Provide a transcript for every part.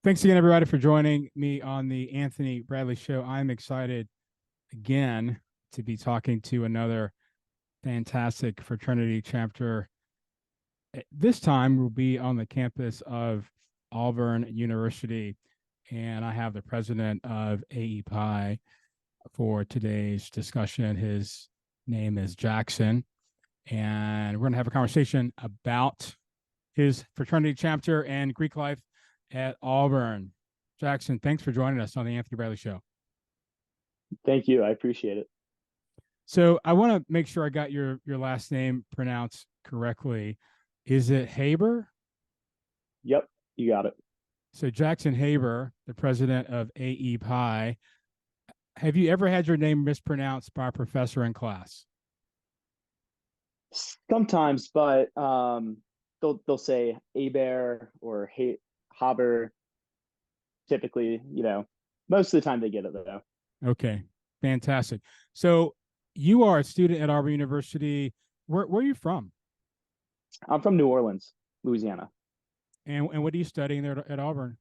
Thanks again, everybody, for joining me on the Anthony Bradley Show. I'm excited again to be talking to another fantastic fraternity chapter. This time, we'll be on the campus of Auburn University, and I have the president of AEPi for today's discussion. His name is Jackson, and we're going to have a conversation about his fraternity chapter and Greek life at Auburn. Jackson, thanks for joining us on the Anthony Bradley Show. Thank you. I appreciate it. So I want to make sure I got your last name pronounced correctly. Is it Haber? Yep, you got it. So Jackson Haber, the president of AEPi. Have you ever had your name mispronounced by a professor in class? Sometimes, but they'll say Aber or Haber. Typically, most of the time they get it though. Okay, fantastic. So you are a student at Auburn University. Where are you from? I'm from New Orleans, Louisiana. And what are you studying there at Auburn?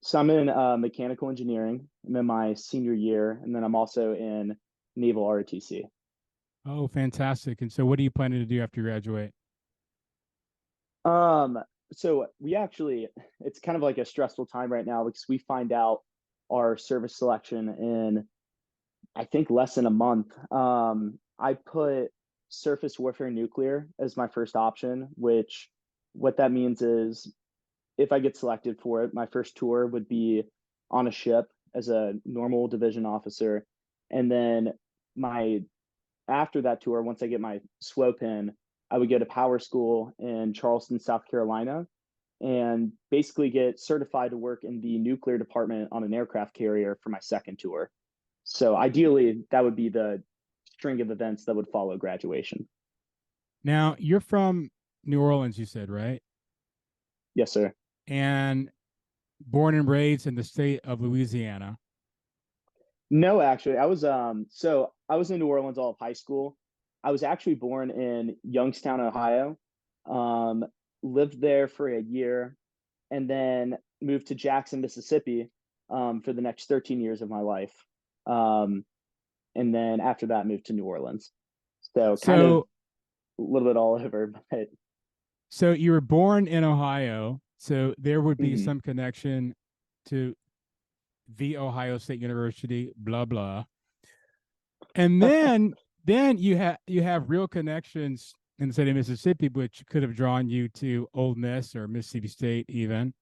So I'm in mechanical engineering. I'm in my senior year, and then I'm also in naval ROTC. Oh, fantastic. And so what are you planning to do after you graduate? So it's kind of like a stressful time right now because we find out our service selection in, I think, less than a month. I put surface warfare nuclear as my first option, which what that means is if I get selected for it, my first tour would be on a ship as a normal division officer. And then after that tour, once I get my SWO pin, I would go to power school in Charleston, South Carolina, and basically get certified to work in the nuclear department on an aircraft carrier for my second tour. So ideally, that would be the string of events that would follow graduation. Now, you're from New Orleans, you said, right? Yes, sir. And born and raised in the state of Louisiana. No, actually, I was I was in New Orleans all of high school. I was actually born in Youngstown, Ohio. Lived there for a year, and then moved to Jackson, Mississippi, for the next 13 years of my life. And then after that, moved to New Orleans. So kind of a little bit all over. But so you were born in Ohio, so there would be some connection to the Ohio State University, blah blah. And then you have real connections in the state of Mississippi, which could have drawn you to Ole Miss or Mississippi State even.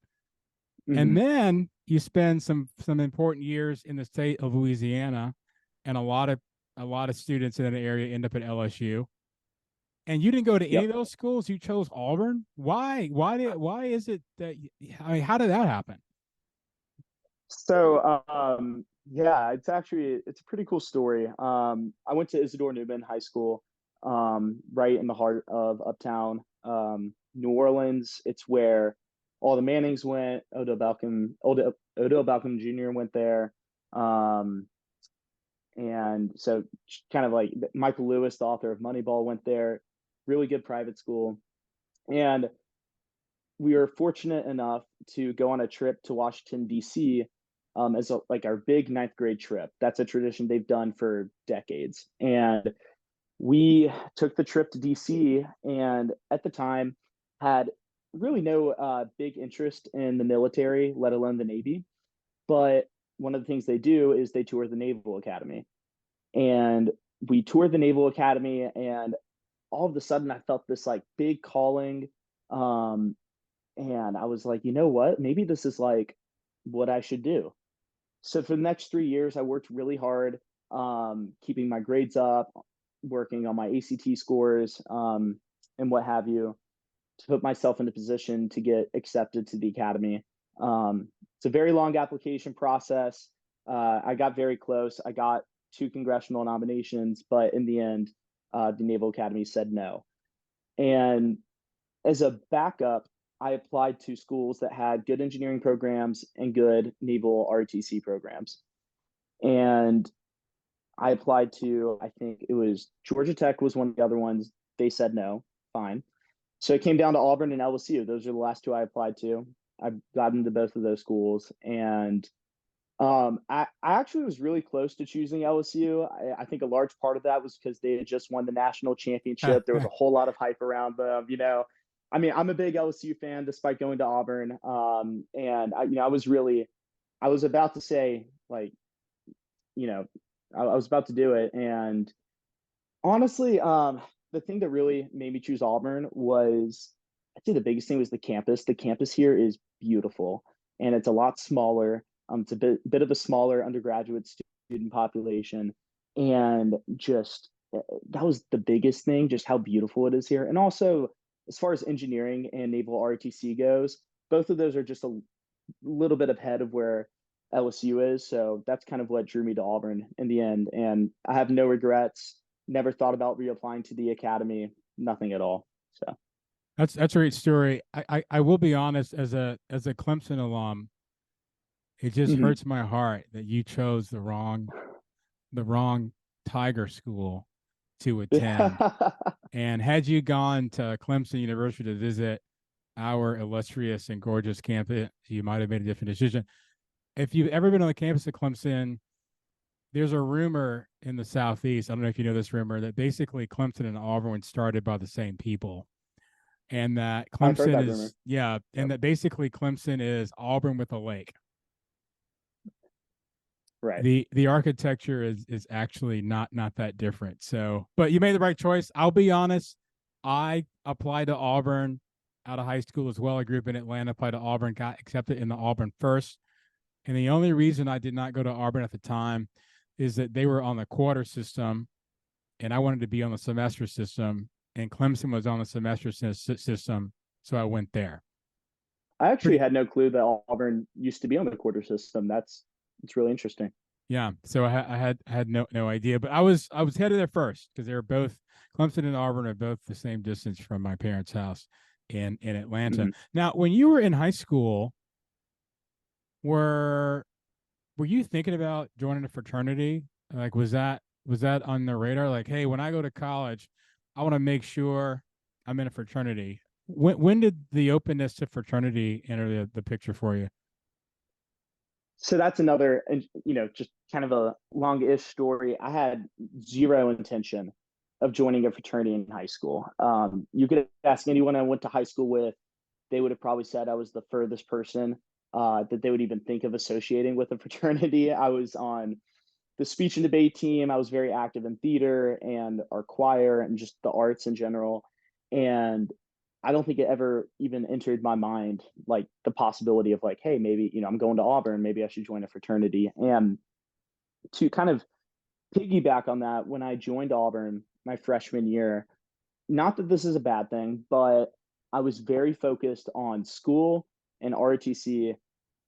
And then you spend some important years in the state of Louisiana, and a lot of students in that area end up at LSU. And you didn't go to any of those schools. You chose Auburn. Why is it that? How did that happen? So yeah, it's a pretty cool story. I went to Isidore Newman High School, right in the heart of Uptown New Orleans. It's where all the Mannings went. Odell Beckham Jr. went there. And so kind of like Michael Lewis, the author of Moneyball, went there. Really good private school. And we were fortunate enough to go on a trip to Washington, D.C. As our big ninth grade trip. That's a tradition they've done for decades. And we took the trip to DC, and at the time had really no big interest in the military, let alone the Navy. But one of the things they do is they tour the Naval Academy. And we toured the Naval Academy, and all of a sudden I felt this like big calling. And I was like, you know what? Maybe this is like what I should do. So for the next 3 years, I worked really hard, keeping my grades up, working on my ACT scores, and what have you, to put myself in a position to get accepted to the academy. It's a very long application process. I got very close. I got 2 congressional nominations, but in the end, the Naval Academy said no. And as a backup, I applied to schools that had good engineering programs and good naval ROTC programs. And I applied to, I think it was Georgia Tech was one of the other ones. They said no, fine. So it came down to Auburn and LSU. Those are the last 2 I applied to. I've gotten into both of those schools, and I actually was really close to choosing LSU. I think a large part of that was because they had just won the national championship. There was a whole lot of hype around them. I mean, I'm a big LSU fan despite going to Auburn. And I was about to say like, you know, I was about to do it. And honestly, the thing that really made me choose Auburn was, I'd say the biggest thing was the campus. The campus here is beautiful, and it's a lot smaller. It's a bit of a smaller undergraduate student population, and just that was the biggest thing, just how beautiful it is here. And also, as far as engineering and naval ROTC goes, both of those are just a little bit ahead of where LSU is. So that's kind of what drew me to Auburn in the end. And I have no regrets. Never thought about reapplying to the academy. Nothing at all. So That's a great story. I will be honest, as a Clemson alum, it just mhm. hurts my heart that you chose the wrong Tiger school to attend. And had you gone to Clemson University to visit our illustrious and gorgeous campus, you might have made a different decision. If you've ever been on the campus of Clemson, there's a rumor in the Southeast. I don't know if you know this rumor that basically Clemson and Auburn were started by the same people, and that I've heard Clemson that rumor. is and Yep. that basically Clemson is Auburn with a lake. Right. The architecture is actually not that different. So, but you made the right choice. I'll be honest. I applied to Auburn out of high school as well. I grew up in Atlanta, applied to Auburn, got accepted in the Auburn first. And the only reason I did not go to Auburn at the time is that they were on the quarter system and I wanted to be on the semester system, and Clemson was on the semester system. So I went there. I actually Pretty, had no clue that Auburn used to be on the quarter system. It's really interesting. yeah. So I had no idea, but I was headed there first because they were both Clemson and Auburn are both the same distance from my parents' house in Atlanta. Mhm. Now, when you were in high school, were were you thinking about joining a fraternity? Like, was that on the radar? Like, hey, when I go to college, I want to make sure I'm in a fraternity. When did the openness to fraternity enter the picture for you? So that's another, and just kind of a long-ish story. I had zero intention of joining a fraternity in high school. You could ask anyone I went to high school with, they would have probably said I was the furthest person that they would even think of associating with a fraternity. I was on the speech and debate team. I was very active in theater and our choir and just the arts in general. And I don't think it ever even entered my mind like the possibility of like, hey, maybe, I'm going to Auburn, maybe I should join a fraternity. And to kind of piggyback on that, when I joined Auburn my freshman year, not that this is a bad thing, but I was very focused on school and ROTC,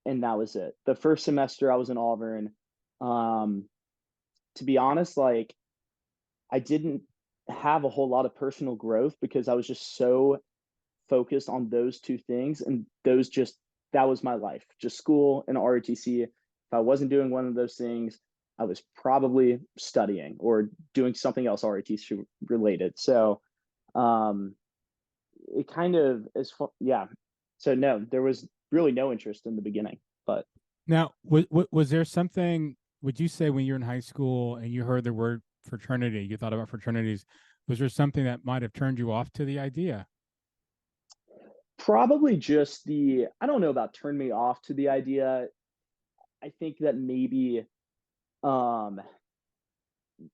and that was it. The first semester I was in Auburn, um, to be honest, like I didn't have a whole lot of personal growth because I was just so focused on those two things. And that was my life, just school and ROTC. If I wasn't doing one of those things, I was probably studying or doing something else ROTC related. So um, it kind of is, yeah. So no, there was really no interest in the beginning, but Now, was there something? Would you say when you're in high school and you heard the word fraternity, you thought about fraternities? Was there something that might have turned you off to the idea? probably just I don't know about turn me off to the idea. I think that maybe um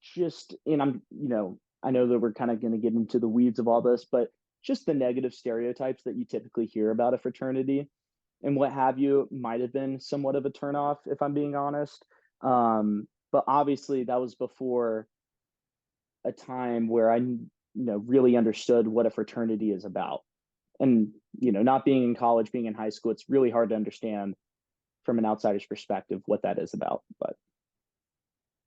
just and I know that we're kind of going to get into the weeds of all this, but just the negative stereotypes that you typically hear about a fraternity and what have you might have been somewhat of a turnoff, if I'm being honest. But obviously that was before a time where I really understood what a fraternity is about. And not being in college, being in high school, it's really hard to understand from an outsider's perspective what that is about. But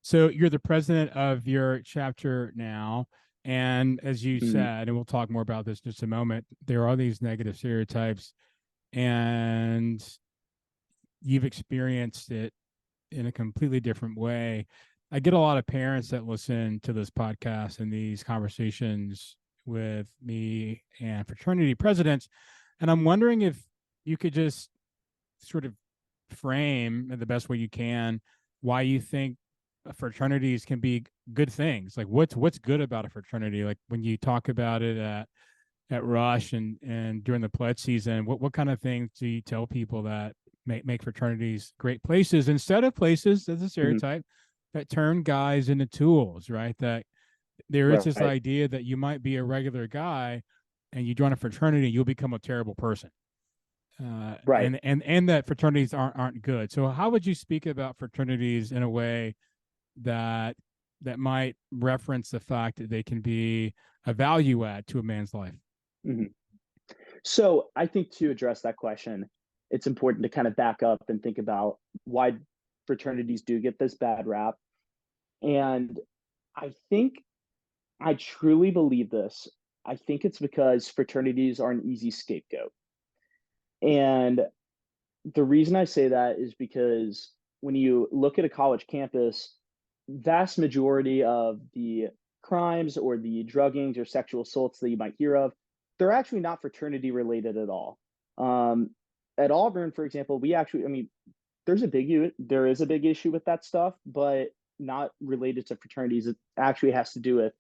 So you're the president of your chapter now. And as you mm, said, and we'll talk more about this in just a moment, there are these negative stereotypes, and you've experienced it in a completely different way. I get a lot of parents that listen to this podcast and these conversations with me and fraternity presidents. And I'm wondering if you could just sort of frame in the best way you can why you think fraternities can be good things. Like what's good about a fraternity? Like when you talk about it at Rush and during the pledge season, what kind of things do you tell people that make fraternities great places instead of places, as a Mhm. stereotype, that turn guys into tools, right? That there is this Right. idea that you might be a regular guy and you join a fraternity, you'll become a terrible person. Right. And that fraternities aren't good. So how would you speak about fraternities in a way that might reference the fact that they can be a value add to a man's life? Mhm. So I think to address that question, it's important to kind of back up and think about why fraternities do get this bad rap. And I think I truly believe this. I think it's because fraternities are an easy scapegoat. And the reason I say that is because when you look at a college campus, vast majority of the crimes or the druggings or sexual assaults that you might hear of, they're actually not fraternity related at all. Um, at Auburn, for example, we actually, I mean, there is a big issue with that stuff, but not related to fraternities. It actually has to do with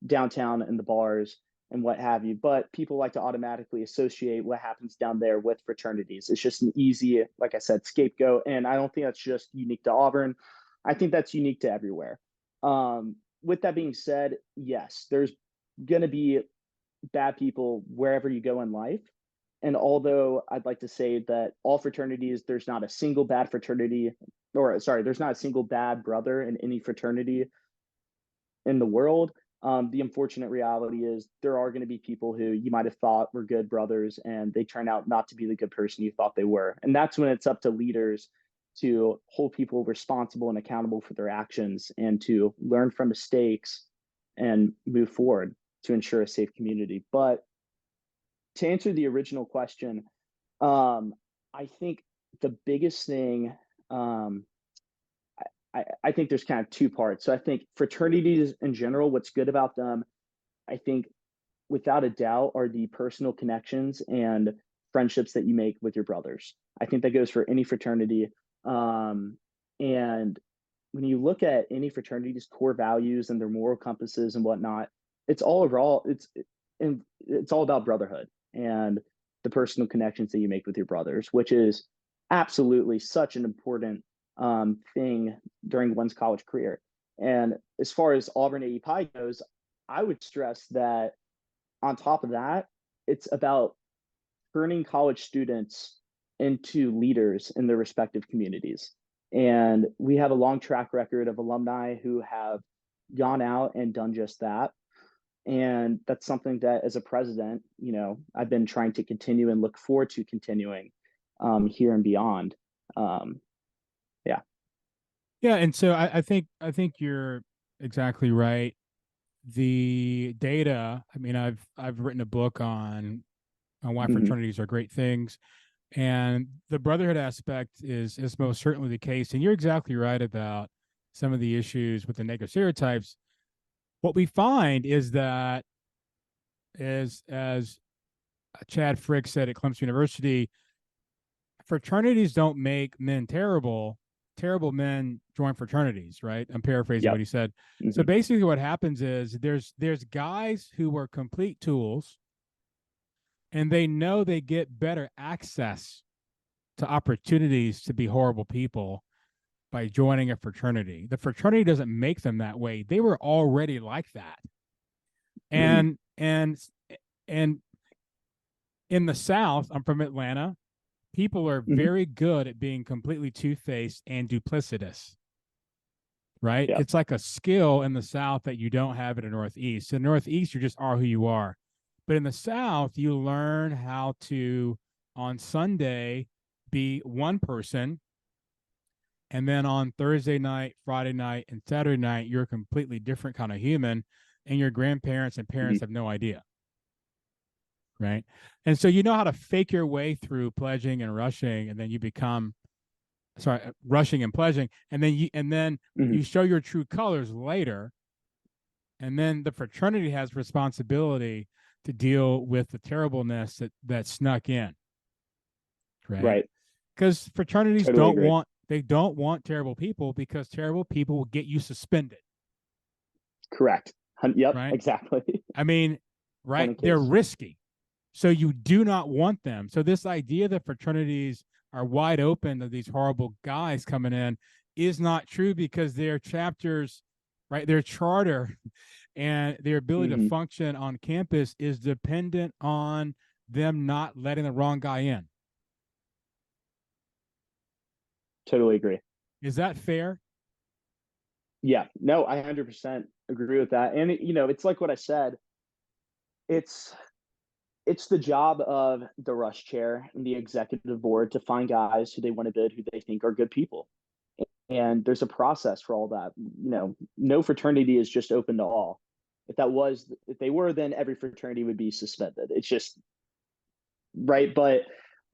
downtown and the bars and what have you. But people like to automatically associate what happens down there with fraternities. It's just an easy, like I said, scapegoat. And I don't think that's just unique to Auburn. I think that's unique to everywhere. With that being said, yes, there's going to be bad people wherever you go in life. And although I'd like to say that all fraternities, there's not a single bad fraternity, or sorry, there's not a single bad brother in any fraternity in the world. The unfortunate reality is there are going to be people who you might have thought were good brothers and they turn out not to be the good person you thought they were. And that's when it's up to leaders to hold people responsible and accountable for their actions and to learn from mistakes and move forward to ensure a safe community. But to answer the original question, I think the biggest thing, um, I think there's kind of two parts. So I think fraternities in general, what's good about them, I think without a doubt, are the personal connections and friendships that you make with your brothers. I think that goes for any fraternity. And when you look at any fraternity's core values and their moral compasses and whatnot, it's all overall and it's all about brotherhood and the personal connections that you make with your brothers, which is absolutely such an important thing during one's college career. And as far as Auburn AEPi goes, I would stress that on top of that, it's about turning college students into leaders in their respective communities. And we have a long track record of alumni who have gone out and done just that. And that's something that, as a president, I've been trying to continue and look forward to continuing here and beyond. Um, yeah. Yeah, and so I think you're exactly right. The data, I mean, I've written a book on why Mm-hmm. fraternities are great things, and the brotherhood aspect is most certainly the case. And you're exactly right about some of the issues with the negative stereotypes. What we find is that, as Chad Frick said at Clemson University, fraternities don't make men terrible. Terrible men join fraternities, right? I'm paraphrasing what Yep. he said. So Mm-hmm. basically what happens is there's guys who are complete tools and they know they get better access to opportunities to be horrible people by joining a fraternity. The fraternity doesn't make them that way. They were already like that. Mm-hmm. And in the South, I'm from Atlanta, people are Mm-hmm. very good at being completely two-faced and duplicitous, right? Yep. It's like a skill in the South that you don't have in the Northeast. In the Northeast, you just are who you are. But in the South, you learn how to, on Sunday, be one person. And then on Thursday night, Friday night, and Saturday night, you're a completely different kind of human. And your grandparents and Mm-hmm. parents have no idea. Right. And so you know how to fake your way through pledging and rushing, and then you become rushing and pledging, and then Mm-hmm. you show your true colors later, and then the fraternity has responsibility to deal with the terribleness that snuck in, right? Right. because fraternities Totally agree. don't want terrible people, because terrible people will get you suspended, Correct. Yep, right? exactly. I mean, Point right? of They're case. risky. So you do not want them. So this idea that fraternities are wide open to these horrible guys coming in is not true, because their chapters, right, their charter and their ability to Hmm. function on campus is dependent on them not letting the wrong guy in. Totally agree. Is that fair? Yeah, no, I 100% agree with that. And it's like what I said. It's it's the job of the rush chair and the executive board to find guys who they want to bid, who they think are good people. And there's a process for all that. No fraternity is just open to all. If they were, then every fraternity would be suspended. It's just right. But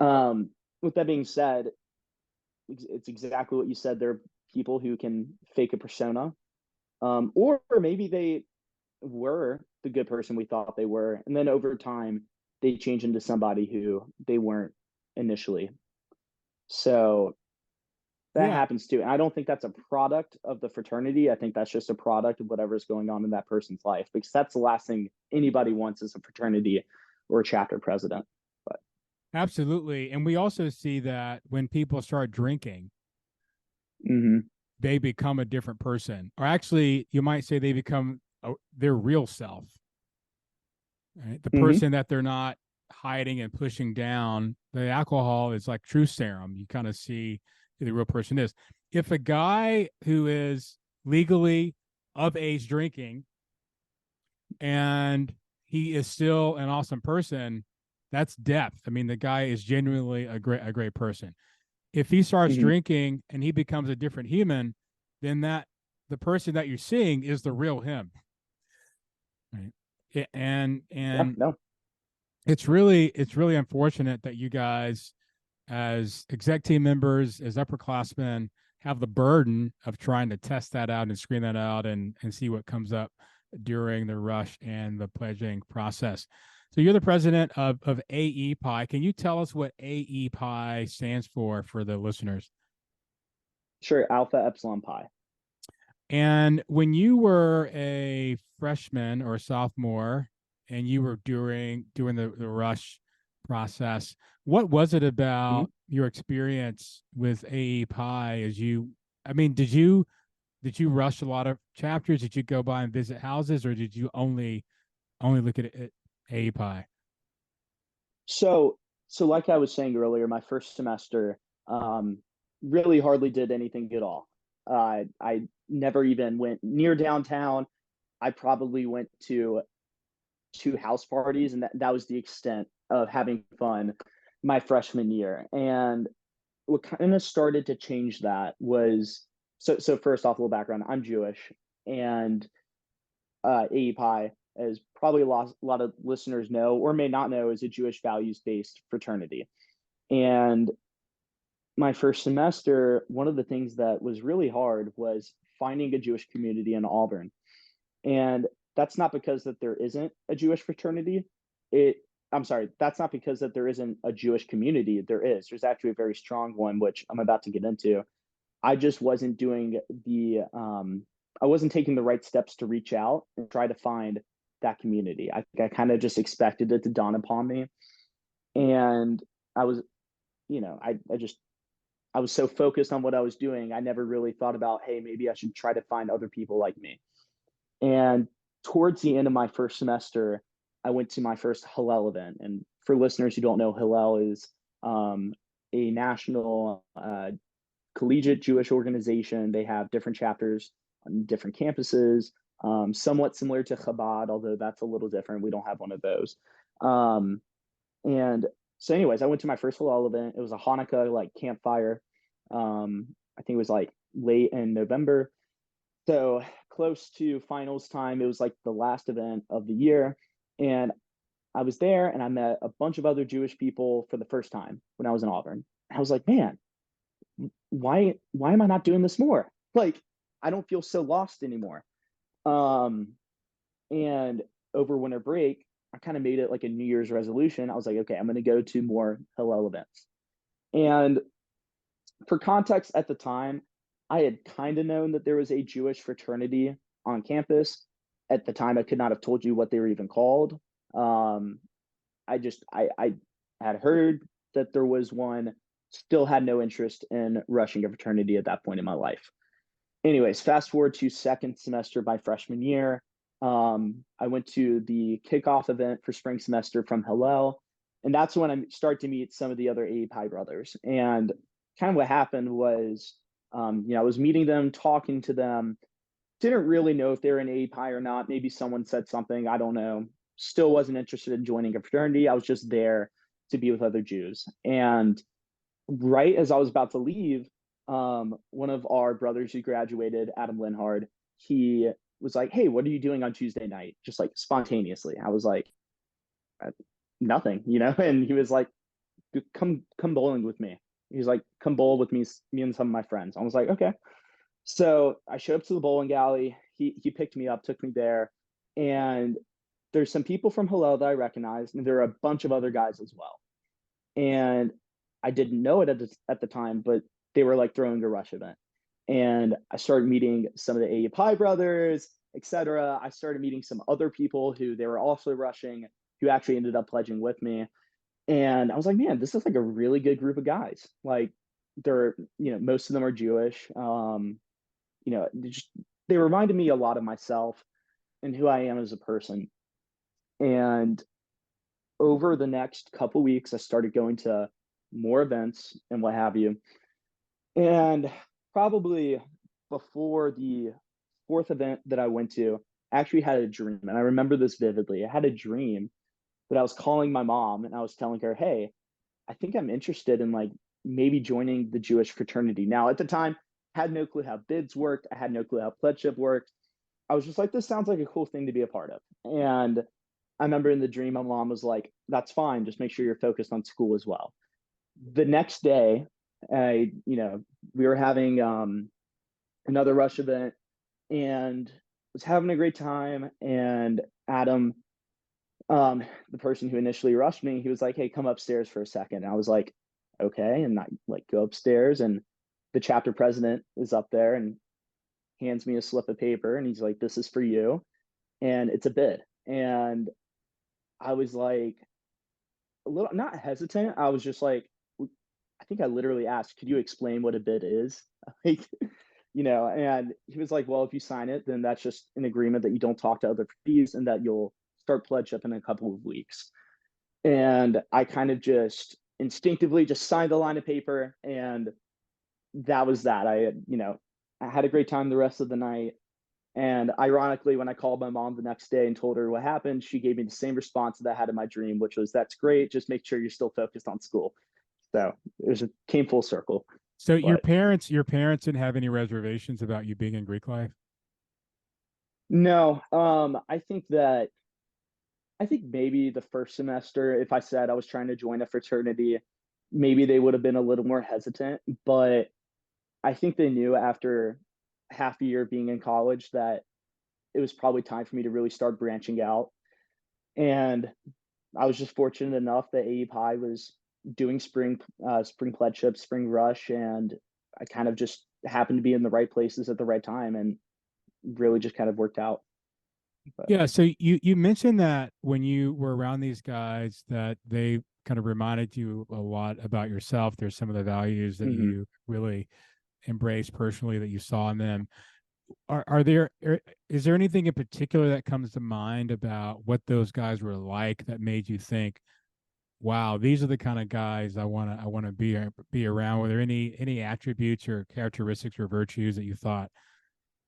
um, with that being said, it's exactly what you said. There are people who can fake a persona, or maybe they were the good person we thought they were, and then over time they change into somebody who they weren't initially. So that Yeah, happens too. And I don't think that's a product of the fraternity. I think that's just a product of whatever's going on in that person's life, because that's the last thing anybody wants is a fraternity or a chapter president. But absolutely. And we also see that when people start drinking, mm-hmm, they become a different person. Or actually, you might say they become their real self, right? The mm-hmm, person that they're not hiding and pushing down. The alcohol is like truth serum. You kind of see who the real person is. If a guy who is legally of age drinking and he is still an awesome person, that's depth. I mean, the guy is genuinely a great person. If he starts mm-hmm. drinking and he becomes a different human, then that the person that you're seeing is the real him. Right? Yeah, And no, it's really unfortunate that you guys, as exec team members, as upperclassmen, have the burden of trying to test that out and screen that out and see what comes up during the rush and the pledging process. So you're the president of AEPi. Can you tell us what AEPi stands for the listeners? sure. Alpha Epsilon Pi. And when you were a freshman or a sophomore and you were doing the rush process, what was it Mm-hmm. about your experience with AEPi as you, I mean, did you rush a lot of chapters? Did you go by and visit houses, or did you only look at it at AEPi? So, so like I was saying earlier, my first semester really hardly did anything at all. I never even went near downtown. I probably went to two house parties, and that was the extent of having fun my freshman year. And what kind of started to change that was so first off, a little background. I'm Jewish, and AEPi, as probably a lot of listeners know or may not know, is a Jewish values based fraternity. And my first semester, one of the things that was really hard was finding a Jewish community in Auburn. And that's not because that there isn't a Jewish fraternity. It I'm sorry, that's not because that there isn't a Jewish community. There is. There's actually a very strong one, which I'm about to get into. I just wasn't doing I wasn't taking the right steps to reach out and try to find that community. I kind of just expected it to dawn upon me. And I was, I was so focused on what I was doing, I never really thought about, hey, maybe I should try to find other people like me. And towards the end of my first semester, I went to my first Hillel event. And for listeners who don't know, Hillel is a national collegiate Jewish organization. They have different chapters on different campuses, somewhat similar to Chabad, although that's a little different. We don't have one of those. Um, and so, anyways, I went to my first Hillel event. It was a Hanukkah like campfire. I think it was like late in November. So close to finals time, it was like the last event of the year. And I was there and I met a bunch of other Jewish people for the first time when I was in Auburn. I was like, man, why am I not doing this more? Like, I don't feel so lost anymore. Um, and over winter break, I kind of made it like a New Year's resolution. I was like, okay, I'm going to go to more Hillel events. And For context, at the time, I had kind of known that there was a Jewish fraternity on campus. At the time, I could not have told you what they were even called. Um, I had heard that there was one, still had no interest in rushing a fraternity at that point in my life. Anyways, fast forward to second semester my freshman year. I went to the kickoff event for spring semester from Hillel, and that's when I start to meet some of the other AEPi brothers. And kind of what happened was, I was meeting them, talking to them, didn't really know if they were an AEPi or not. Maybe someone said something, I don't know. Still wasn't interested in joining a fraternity. I was just there to be with other Jews. And right as I was about to leave, one of our brothers who graduated, Adam Linhard, he was like, "Hey, what are you doing on Tuesday night?" Just like spontaneously. I was like, "Nothing," And he was like, "Come bowling with me." He's like, "Come bowl with me and some of my friends." I was like, "Okay." So I showed up to the bowling alley. He picked me up, took me there, and there's some people from Hillel that I recognized, and there are a bunch of other guys as well. And I didn't know it at the time, but they were like throwing a rush event. And I started meeting some of the AEPi brothers, etc. I started meeting some other people who they were also rushing, who actually ended up pledging with me. And I was like, man, this is like a really good group of guys. Like they're, most of them are Jewish. They reminded me a lot of myself and who I am as a person. And over the next couple weeks, I started going to more events and what have you. And probably before the fourth event that I went to, I actually had a dream. And I remember this vividly. I had a dream that I was calling my mom and I was telling her, hey, I think I'm interested in like maybe joining the Jewish fraternity. Now, at the time, I had no clue how bids worked. I had no clue how pledgeship worked. I was just like, this sounds like a cool thing to be a part of. And I remember in the dream, my mom was like, that's fine. Just make sure you're focused on school as well. The next day, we were having another rush event and was having a great time. And Adam, the person who initially rushed me, he was like, hey, come upstairs for a second. And I was like, okay. And I like go upstairs and the chapter president is up there and hands me a slip of paper and he's like, this is for you. And it's a bid. And I was like a little not hesitant. I was just like, I think I literally asked, could you explain what a bid is? Like, and he was like, well, if you sign it, then that's just an agreement that you don't talk to other fees and that you'll start pledge up in a couple of weeks. And I kind of just instinctively just signed the line of paper and that was that. I had a great time the rest of the night. And ironically, when I called my mom the next day and told her what happened, she gave me the same response that I had in my dream, which was, that's great. Just make sure you're still focused on school. So it came full circle. So But your parents didn't have any reservations about you being in Greek life? no, I think maybe the first semester, if I said I was trying to join a fraternity, maybe they would have been a little more hesitant. But I think they knew after half a year being in college that it was probably time for me to really start branching out. And I was just fortunate enough that AEPi was doing spring pledgeship, spring rush, and I kind of just happened to be in the right places at the right time, and really just kind of worked out. But Yeah, so you mentioned that when you were around these guys that they kind of reminded you a lot about yourself. There's some of the values that mhm. you really embrace personally that you saw in them. Are there is there anything in particular that comes to mind about what those guys were like that made you think, wow, these are the kind of guys I want to be around? Were there any attributes or characteristics or virtues that you thought,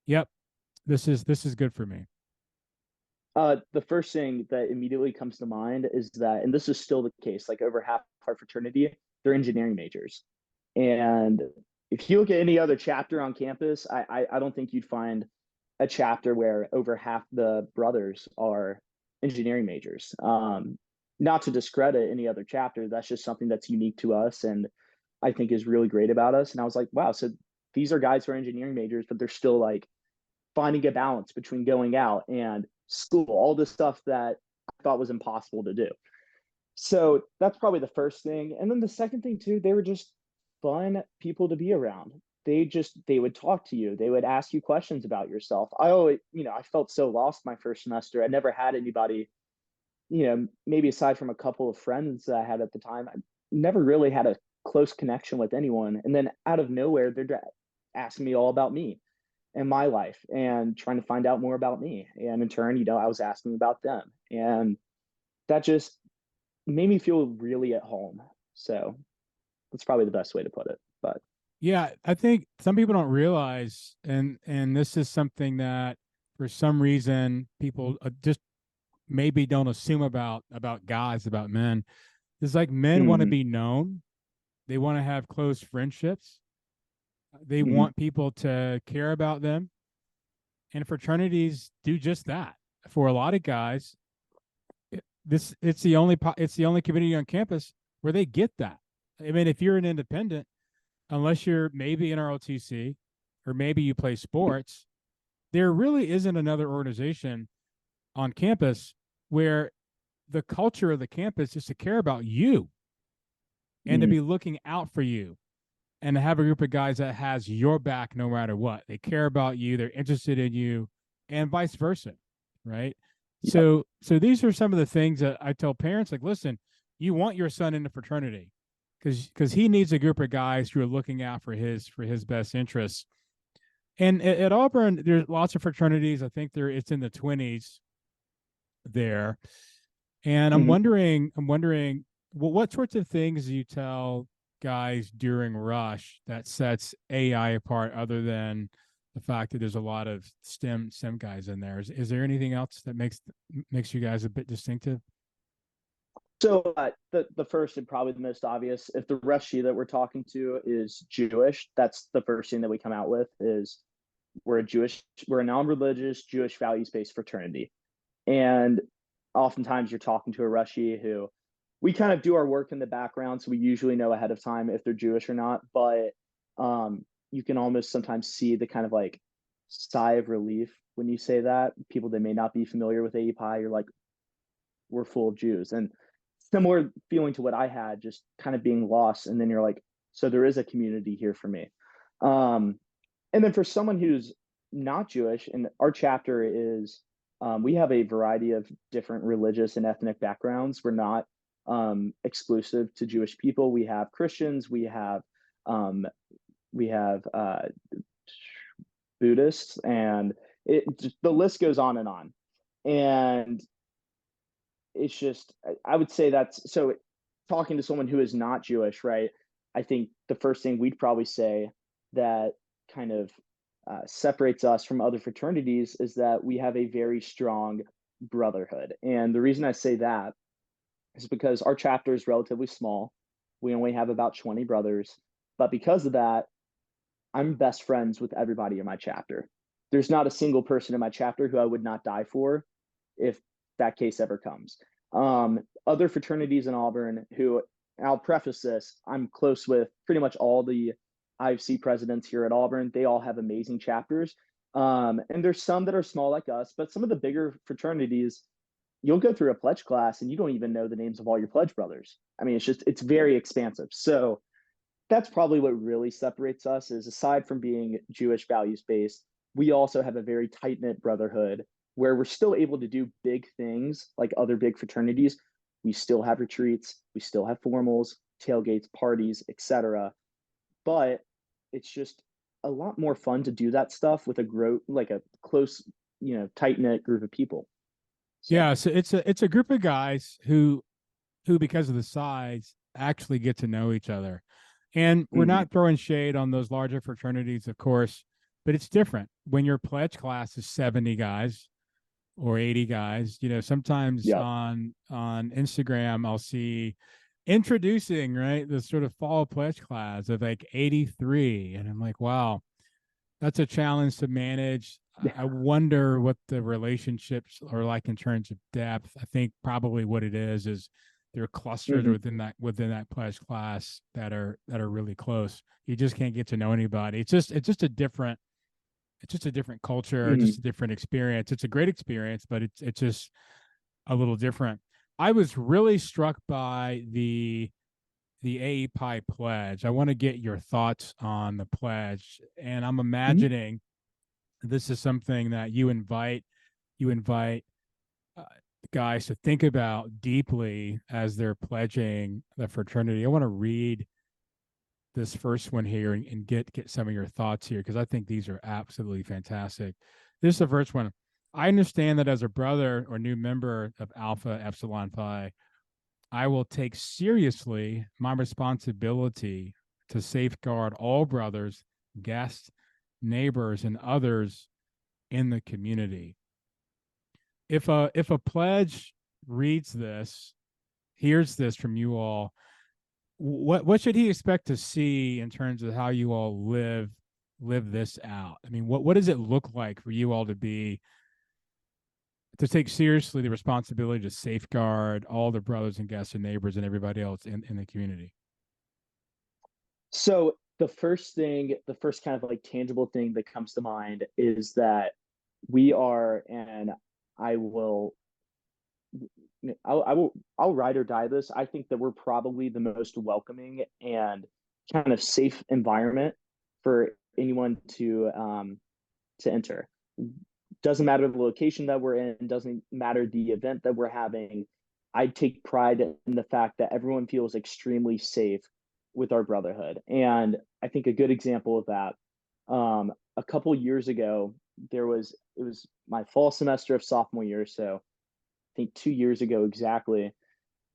yep, this is good for me? The first thing that immediately comes to mind is that, and this is still the case, like over half our fraternity, they're engineering majors. And if you look at any other chapter on campus, I don't think you'd find a chapter where over half the brothers are engineering majors. Not to discredit any other chapter, that's just something that's unique to us and I think is really great about us. And I was like, wow, so these are guys who are engineering majors, but they're still like finding a balance between going out and school, all this stuff that I thought was impossible to do. So that's probably the first thing. And then the second thing too, they were just fun people to be around. They would talk to you. They would ask you questions about yourself. I always, I felt so lost my first semester. I never had anybody, maybe aside from a couple of friends that I had at the time, I never really had a close connection with anyone. And then out of nowhere, they're asking me all about me and my life and trying to find out more about me. And in turn, I was asking about them. And that just made me feel really at home. So that's probably the best way to put it. But Yeah, I think some people don't realize, and this is something that for some reason people just maybe don't assume about guys, about men. It's like men want to mm-hmm, be known. They want to have close friendships. They mm-hmm, want people to care about them. And fraternities do just that. For a lot of guys, it's the only community on campus where they get that. I mean, if you're an independent, unless you're maybe in ROTC or maybe you play sports, there really isn't another organization on campus where the culture of the campus is to care about you and to mm-hmm. be looking out for you and to have a group of guys that has your back no matter what. They care about you, they're interested in you, and vice versa, right? Yep. So these are some of the things that I tell parents, like, listen, you want your son in a fraternity because he needs a group of guys who are looking out for his best interests. And at Auburn, there's lots of fraternities. I think it's in the 20s there. And Mm-hmm. I'm wondering, well, what sorts of things do you tell guys during rush that sets AI apart, other than the fact that there's a lot of STEM guys in there? Is there anything else that makes you guys a bit distinctive? So the first and probably the most obvious, if the Rushi that we're talking to is Jewish, that's the first thing that we come out with is we're a non-religious Jewish values-based fraternity. And oftentimes you're talking to a Rushi who we kind of do our work in the background, so we usually know ahead of time if they're Jewish or not. But you can almost sometimes see the kind of like sigh of relief when you say that. People that may not be familiar with AEPi, you're like, we're full of Jews. And similar feeling to what I had, just kind of being lost. And then you're like, so there is a community here for me. Um, and then for someone who's not Jewish, and our chapter is, we have a variety of different religious and ethnic backgrounds. We're not exclusive to Jewish people. We have Christians, um, we have Buddhists, and the list goes on and on. And it's just, I would say that's so. Talking to someone who is not Jewish, right? I think the first thing we'd probably say that kind of separates us from other fraternities is that we have a very strong brotherhood. And the reason I say that is because our chapter is relatively small. We only have about 20 brothers. But because of that, I'm best friends with everybody in my chapter. There's not a single person in my chapter who I would not die for if that case ever comes. Other fraternities in Auburn who, and I'll preface this, I'm close with pretty much all the IFC presidents here at Auburn. They all have amazing chapters. And there's some that are small like us, but some of the bigger fraternities, you'll go through a pledge class and you don't even know the names of all your pledge brothers. I mean, it's very expansive. So that's probably what really separates us is aside from being Jewish values based, we also have a very tight knit brotherhood where we're still able to do big things like other big fraternities. We still have retreats, we still have formals, tailgates, parties, etc. But it's just a lot more fun to do that stuff with a close, tight knit group of people. So, Yeah, so it's a group of guys who because of the size actually get to know each other. And we're mm-hmm, not throwing shade on those larger fraternities, of course, but it's different when your pledge class is 70 guys or 80 guys. Sometimes yeah, on Instagram I'll see introducing, right, the sort of fall pledge class of like 83, and I'm like, wow, that's a challenge to manage. I wonder what the relationships are like in terms of depth. I think probably what it is they're clustered mm-hmm, within that pledge class that are really close. You just can't get to know anybody. It's just a different culture, mm-hmm, just a different experience. It's a great experience, but it's just a little different. I was really struck by the AEPi pledge. I want to get your thoughts on the pledge, and I'm Mhm. imagining this is something that you invite uh, guys to think about deeply as they're pledging the fraternity. I want to read this first one here and get some of your thoughts here because I think these are absolutely fantastic. This is the first one. I understand that as a brother or new member of Alpha Epsilon Pi, I will take seriously my responsibility to safeguard all brothers, guests, neighbors, and others in the community. If a pledge reads this, hears this from you all, what should he expect to see in terms of how you all live this out? I mean, what does it look like for you all to take seriously the responsibility to safeguard all the brothers and guests and neighbors and everybody else in the community? So the first kind of like tangible thing that comes to mind is that we are, and I will, I'll ride or die this. I think that we're probably the most welcoming and kind of safe environment for anyone to enter. Doesn't matter the location that we're in, doesn't matter the event that we're having. I take pride in the fact that everyone feels extremely safe with our brotherhood. And I think a good example of that, a couple years ago, it was my fall semester of sophomore year. So I think 2 years ago exactly,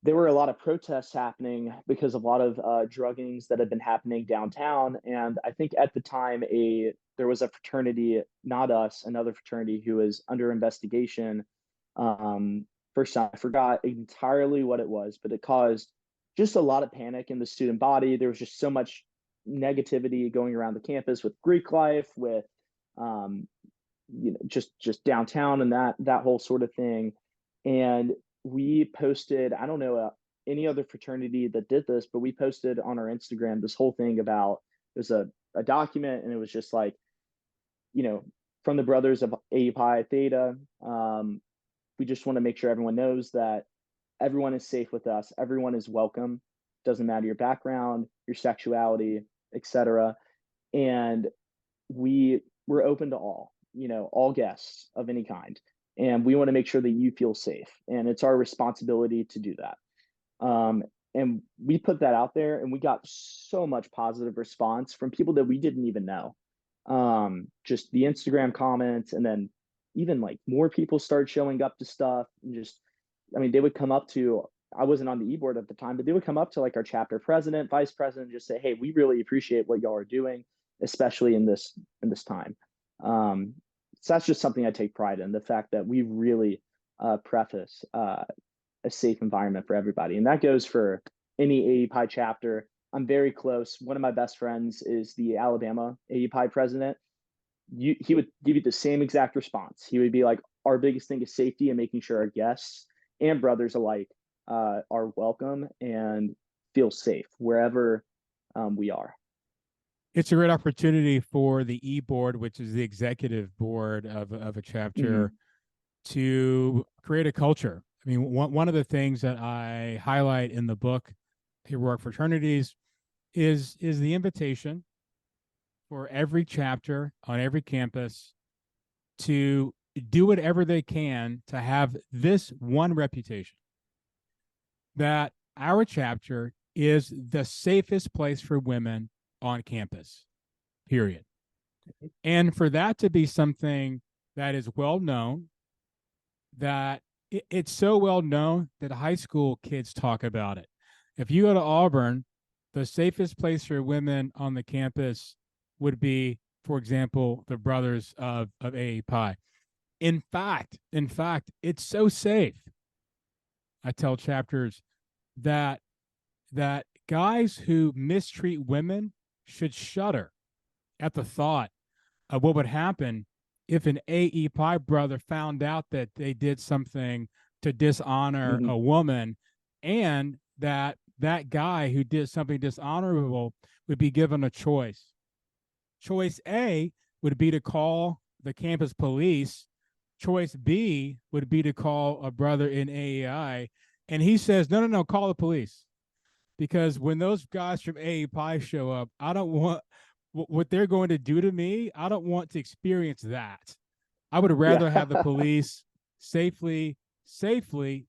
there were a lot of protests happening because of a lot of druggings that had been happening downtown. And I think at the time, a there was a fraternity, not us, another fraternity who was under investigation. Um, First time, I forgot entirely what it was, but it caused just a lot of panic in the student body. There was just so much negativity going around the campus with Greek life, with um, just downtown and that whole sort of thing. And we posted, I don't know any other fraternity that did this, but we posted on our Instagram this whole thing about there's a document, and it was just like, you know, from the brothers of AEPi Theta. We just want to make sure everyone knows that everyone is safe with us, everyone is welcome, doesn't matter your background, your sexuality, etc. And we're open to all, all guests of any kind, and we want to make sure that you feel safe, and it's our responsibility to do that. And we put that out there, and we got so much positive response from people that we didn't even know. Just the Instagram comments, and then even like more people started showing up to stuff, and just, I mean, they would come up to, I wasn't on the e-board at the time, but they would come up to like our chapter president, vice president, and just say, hey, we really appreciate what y'all are doing, especially in this time. So that's just something I take pride in, the fact that we really preface a safe environment for everybody. And that goes for any AEPi chapter. I'm very close. One of my best friends is the Alabama AEPi president. He would give you the same exact response. He would be like, our biggest thing is safety and making sure our guests and brothers alike are welcome and feel safe wherever we are. It's a great opportunity for the e-board, which is the executive board of a chapter, Mm-hmm. to create a culture. I mean, one of the things that I highlight in the book, Heroic Fraternities, is the invitation for every chapter on every campus to do whatever they can to have this one reputation, that our chapter is the safest place for women on campus, period. And for that to be something that is well known, that it's so well known that high school kids talk about it. If you go to Auburn, the safest place for women on the campus would be, for example, the brothers of AEPi. In fact, it's so safe. I tell chapters that guys who mistreat women should shudder at the thought of what would happen if an AEPi brother found out that they did something to dishonor Mm-hmm. a woman, and that guy who did something dishonorable would be given a choice. Choice A would be to call the campus police. Choice B would be to call a brother in AEI. And he says, no, call the police. because when those guys from AEPi show up, I don't want what they're going to do to me. I don't want to experience that. I would Yeah. rather have the police safely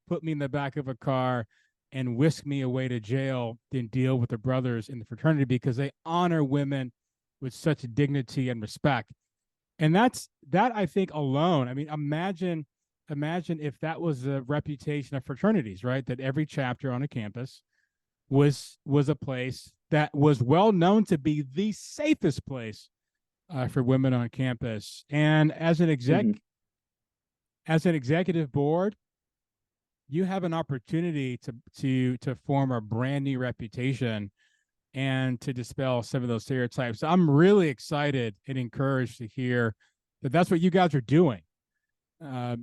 put me in the back of a car and whisk me away to jail than deal with the brothers in the fraternity, because they honor women with such dignity and respect. And that, I think, alone. I mean, imagine if that was the reputation of fraternities, right? That every chapter on a campus was a place that was well known to be the safest place for women on campus. And Hmm. as an executive board, you have an opportunity to form a brand new reputation and to dispel some of those stereotypes. So I'm really excited and encouraged to hear that that's what you guys are doing.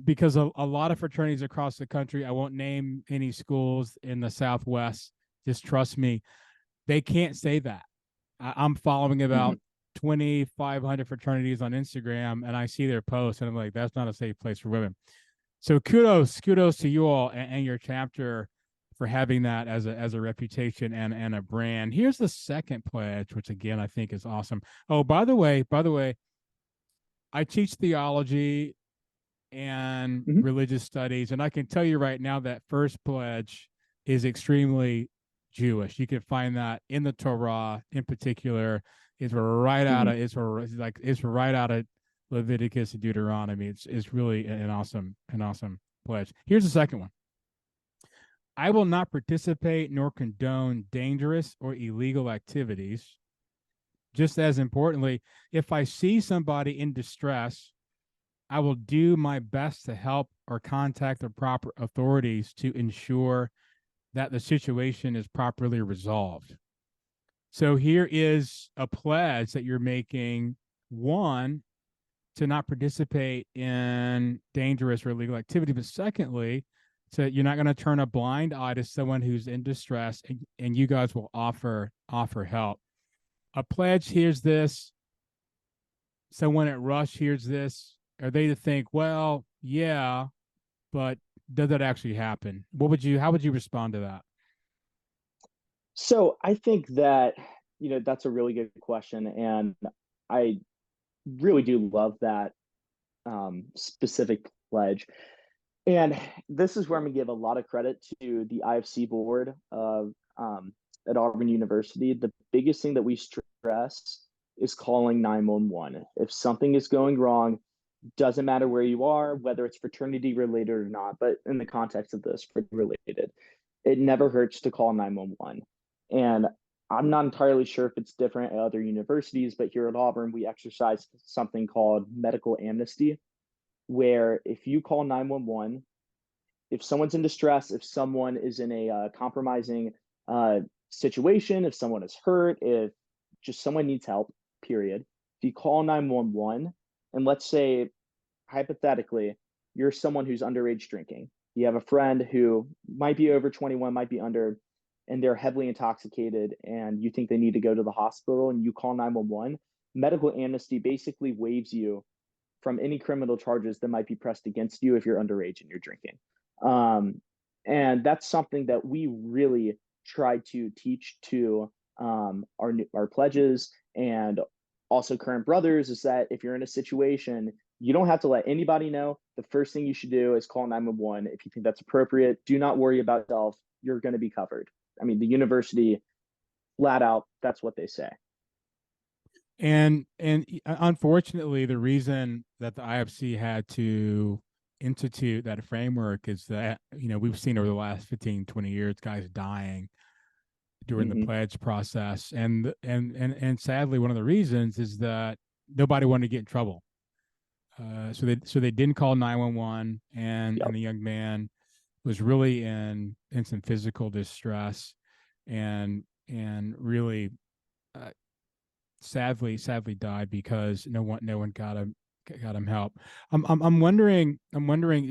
Because a lot of fraternities across the country, I won't name any schools in the Southwest, just trust me, they can't say that. I'm following Hmm. about 2,500 fraternities on Instagram, and I see their posts, and I'm like, that's not a safe place for women. So kudos to you all and your chapter for having that as a reputation and a brand. Here's the second pledge, which again I think is awesome. Oh, by the way, I teach theology and Hmm. religious studies, and I can tell you right now that first pledge is extremely Jewish. You can find that in the Torah, in particular. It's right out Hmm. of it's right out of Leviticus and Deuteronomy. It's really an awesome pledge. Here's the second one. I will not participate nor condone dangerous or illegal activities. Just as importantly, if I see somebody in distress, I will do my best to help or contact the proper authorities to ensure that the situation is properly resolved. So here is a pledge that you're making. One, to not participate in dangerous or illegal activity, but secondly, so you're not going to turn a blind eye to someone who's in distress, and you guys will offer help. A pledge hears this, someone at Rush hears this, are they to think, well, yeah, but does that actually happen? How would you respond to that? So I think that, that's a really good question. And I really do love that specific pledge. And this is where I'm going to give a lot of credit to the IFC board of at Auburn University. The biggest thing that we stress is calling 911. If something is going wrong, doesn't matter where you are, whether it's fraternity related or not, but in the context of this, related, it never hurts to call 911. And I'm not entirely sure if it's different at other universities, but here at Auburn, we exercise something called medical amnesty, where if you call 911, if someone's in distress, if someone is in a compromising situation, if someone is hurt, if just someone needs help, period, if you call 911, and let's say hypothetically, you're someone who's underage drinking. You have a friend who might be over 21, might be under, and they're heavily intoxicated, and you think they need to go to the hospital, and you call 911. Medical amnesty basically waives you from any criminal charges that might be pressed against you if you're underage and you're drinking. Um, and that's something that we really try to teach to our pledges and also current brothers, is that if you're in a situation, you don't have to let anybody know. The first thing you should do is call 911 if you think that's appropriate. Do not worry about yourself. You're going to be covered. I mean, the university, flat out, that's what they say. And unfortunately, the reason that the IFC had to institute that framework is that, we've seen over the last 15, 20 years, guys dying during the Mm-hmm. pledge process. And sadly, one of the reasons is that nobody wanted to get in trouble. So they didn't call 911, and Yep. the young man was really in some physical distress, and really uh, sadly died because no one got him help. I'm wondering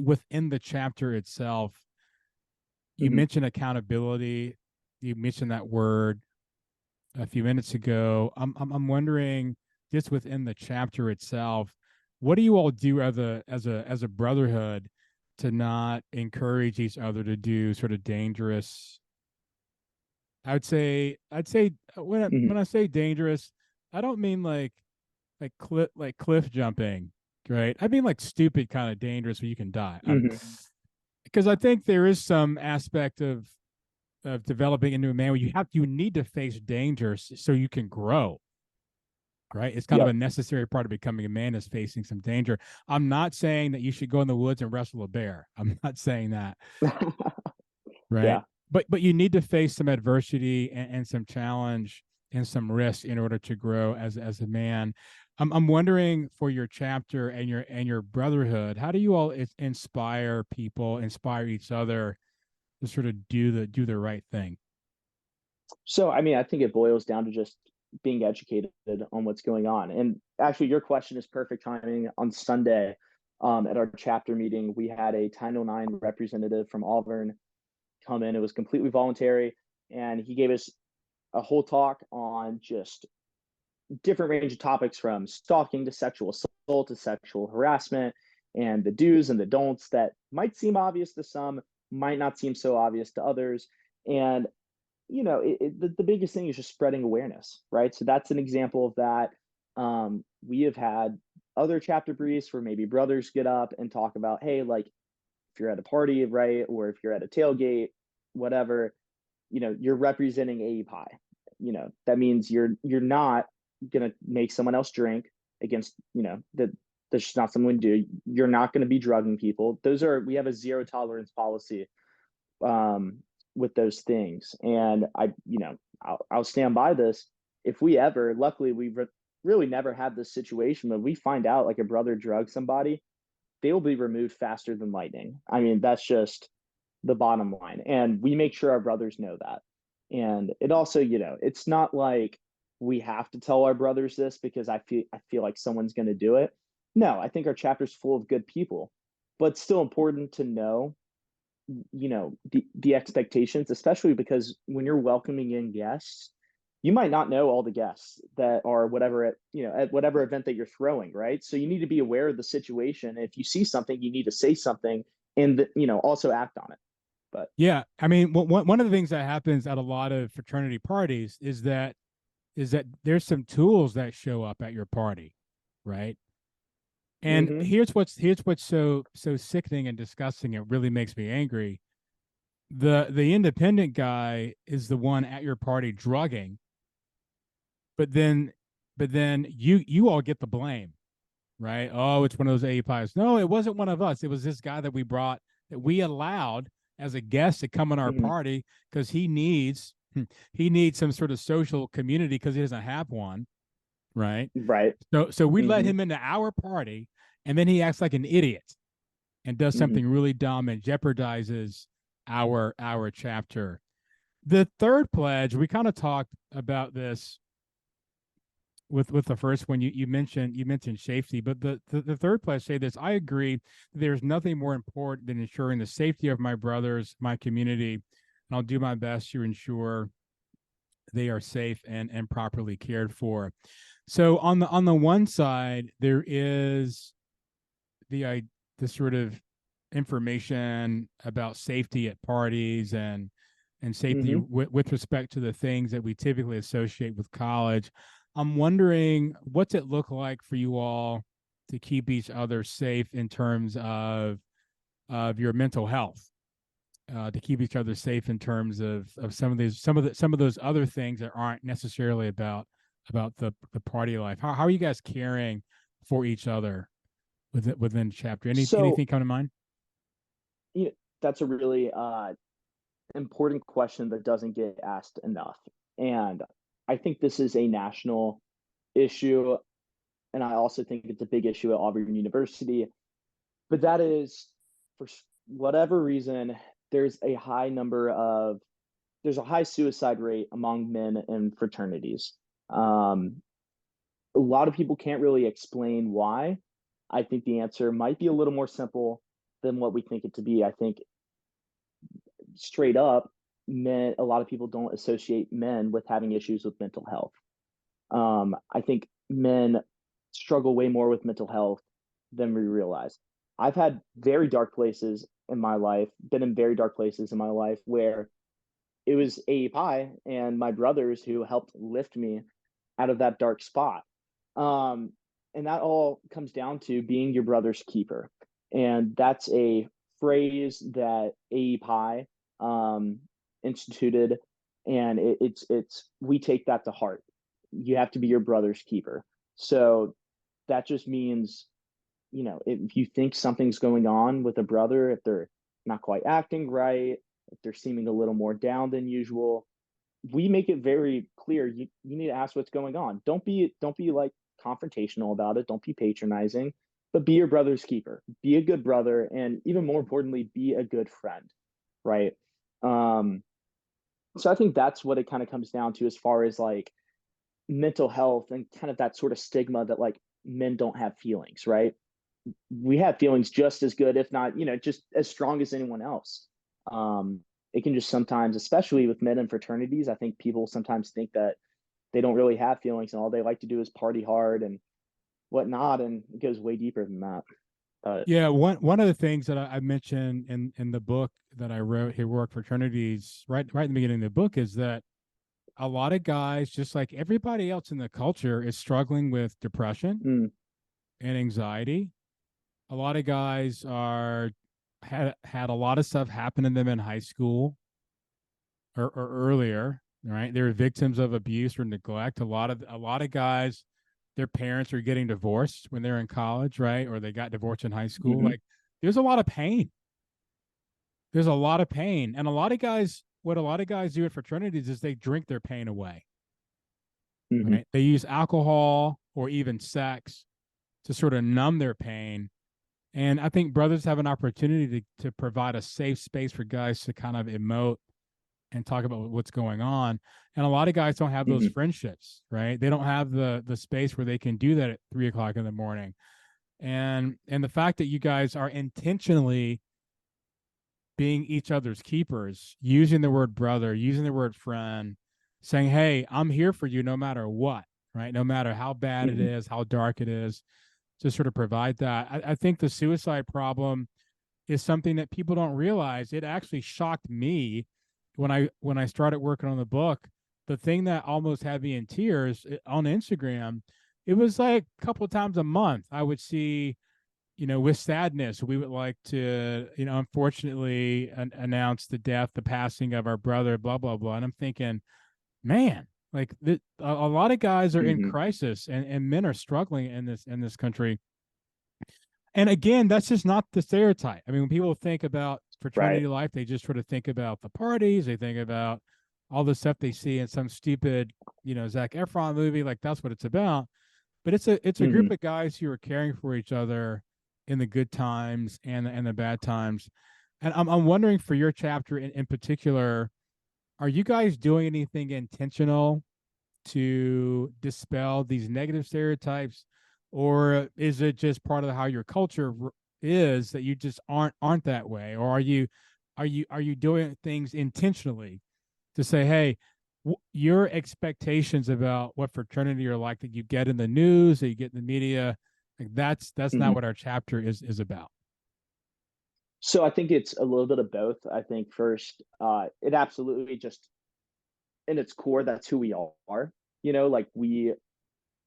within the chapter itself. You Mm-hmm. mentioned accountability. You mentioned that word a few minutes ago. I'm wondering, just within the chapter itself, what do you all do as a brotherhood to not encourage each other to do sort of dangerous I'd say when Hmm. I say dangerous, I don't mean like cliff jumping, right? I mean like stupid kind of dangerous where you can die. Hmm. Because I think there is some aspect of developing into a man where you need to face danger so you can grow, right? It's kind of a Yep. necessary part of becoming a man is facing some danger. I'm not saying that you should go in the woods and wrestle a bear. I'm not saying that, right? Yeah. But you need to face some adversity and some challenge and some risk in order to grow as a man. I'm wondering for your chapter and your brotherhood, how do you all inspire people, inspire each other to sort of do the right thing? So, I mean, I think it boils down to just being educated on what's going on. And actually, your question is perfect timing. On Sunday, at our chapter meeting, we had a Title IX representative from Auburn come in. It was completely voluntary, and he gave us a whole talk on just different range of topics from stalking to sexual assault to sexual harassment and the do's and the don'ts that might seem obvious to some, might not seem so obvious to others. And the biggest thing is just spreading awareness, right? So that's an example of that. We have had other chapter briefs where maybe brothers get up and talk about, hey, like if you're at a party, right, or if you're at a tailgate, whatever, you're representing AEPi. That means you're not gonna make someone else drink against, that that's just not something we do. You're not going to be drugging people. We have a zero tolerance policy um, with those things. And I'll stand by this. If we ever, luckily, really never had this situation, but we find out like a brother drugged somebody, they will be removed faster than lightning. I mean, that's just the bottom line. And we make sure our brothers know that. And it also, it's not like we have to tell our brothers this because I feel like someone's going to do it. No, I think our chapter's full of good people, but it's still important to know the expectations, especially because when you're welcoming in guests, you might not know all the guests that are at whatever event that you're throwing, right? So you need to be aware of the situation. If you see something, you need to say something and also act on it. But Yeah, I mean, one of the things that happens at a lot of fraternity parties is that there's some tools that show up at your party, right? And mm-hmm, here's what's so sickening and disgusting. It really makes me angry. The independent guy is the one at your party drugging, but then you all get the blame, right? Oh, it's one of those APIs. No, it wasn't one of us. It was this guy that we brought that we allowed as a guest to come on our mm-hmm, party because he needs some sort of social community because he doesn't have one, right? right, So we let mm-hmm, him into our party, and then he acts like an idiot and does mm-hmm. something really dumb and jeopardizes our chapter. The third pledge, we kind of talked about this with the first one. You mentioned safety, but the third pledge say this. I agree. There's nothing more important than ensuring the safety of my brothers, my community, and I'll do my best to ensure they are safe and properly cared for. So on the one side, there is the the sort of information about safety at parties and safety Mm-hmm. with respect to the things that we typically associate with college. I'm wondering what's it look like for you all to keep each other safe in terms of your mental health, to keep each other safe in terms of some of those other things that aren't necessarily about the party life. How are you guys caring for each other within chapter? So Anything come to mind? you know, that's a really important question that doesn't get asked enough. And I think this is a national issue. And I also think it's a big issue at Auburn University. But that is, for whatever reason, there's a high number of there's a high suicide rate among men in fraternities. Um, a lot of people can't really explain why. I think the answer might be a little more simple than what we think it to be. I think straight up, a lot of people don't associate men with having issues with mental health. I think men struggle way more with mental health than we realize. I've had very dark places in my life, been in very dark places in my life where it was AEPi and my brothers who helped lift me out of that dark spot. Um, and that all comes down to being your brother's keeper. And that's a phrase that AEPi instituted, and it's we take that to heart. You have to be your brother's keeper. So that just means, if you think something's going on with a brother, if they're not quite acting right, if they're seeming a little more down than usual, we make it very clear you need to ask what's going on. Don't be like confrontational about it. Don't be patronizing, but be your brother's keeper. Be a good brother, and even more importantly, be a good friend, right? Um, so I think that's what it kind of comes down to as far as like mental health and kind of that sort of stigma that like men don't have feelings, right? We have feelings just as good, if not, just as strong as anyone else. Um, it can just sometimes, especially with men in fraternities, I think people sometimes think that they don't really have feelings and all they like to do is party hard and whatnot. And it goes way deeper than that. But Yeah, one of the things that I mentioned in the book that I wrote, Heroic Fraternities, right in the beginning of the book, is that a lot of guys, just like everybody else in the culture, is struggling with depression mm, and anxiety. A lot of guys are had a lot of stuff happen to them in high school or earlier, right? They're victims of abuse or neglect. A lot of guys, their parents are getting divorced when they're in college, right? Or they got divorced in high school. hmm Like there's a lot of pain. There's a lot of pain. And a lot of guys, what a lot of guys do at fraternities is they drink their pain away, hmm right? They use alcohol or even sex to sort of numb their pain. And I think brothers have an opportunity to provide a safe space for guys to kind of emote and talk about what's going on. And a lot of guys don't have those hmm friendships, right? They don't have the space where they can do that at 3 o'clock in the morning. And the fact that you guys are intentionally being each other's keepers, using the word brother, using the word friend, saying, "Hey, I'm here for you no matter what," right? No matter how bad it hmm is, how dark it is, to sort of provide that. I think the suicide problem is something that people don't realize. It actually shocked me when I started working on the book. The thing that almost had me in tears on Instagram, it was like a couple of times a month I would see, with sadness, we would like to, unfortunately announce the death, the passing of our brother, blah blah blah. And I'm thinking, man, like a lot of guys are in hmm crisis, and men are struggling in this country. And again, that's just not the stereotype. I mean, when people think about right. fraternity life, they just sort of think about the parties. They think about all the stuff they see in some stupid, Zac Efron movie. Like that's what it's about. But it's a group hmm of guys who are caring for each other in the good times and the bad times. And I'm wondering, for your chapter in particular, are you guys doing anything intentional to dispel these negative stereotypes, or is it just part of how your culture is that you just aren't that way? Or are you doing things intentionally to say, hey, your expectations about what fraternity are like that you get in the news, that you get in the media, like that's not hmm what our chapter is about. So I think it's a little bit of both. I think first, it absolutely just in its core, that's who we all are. Like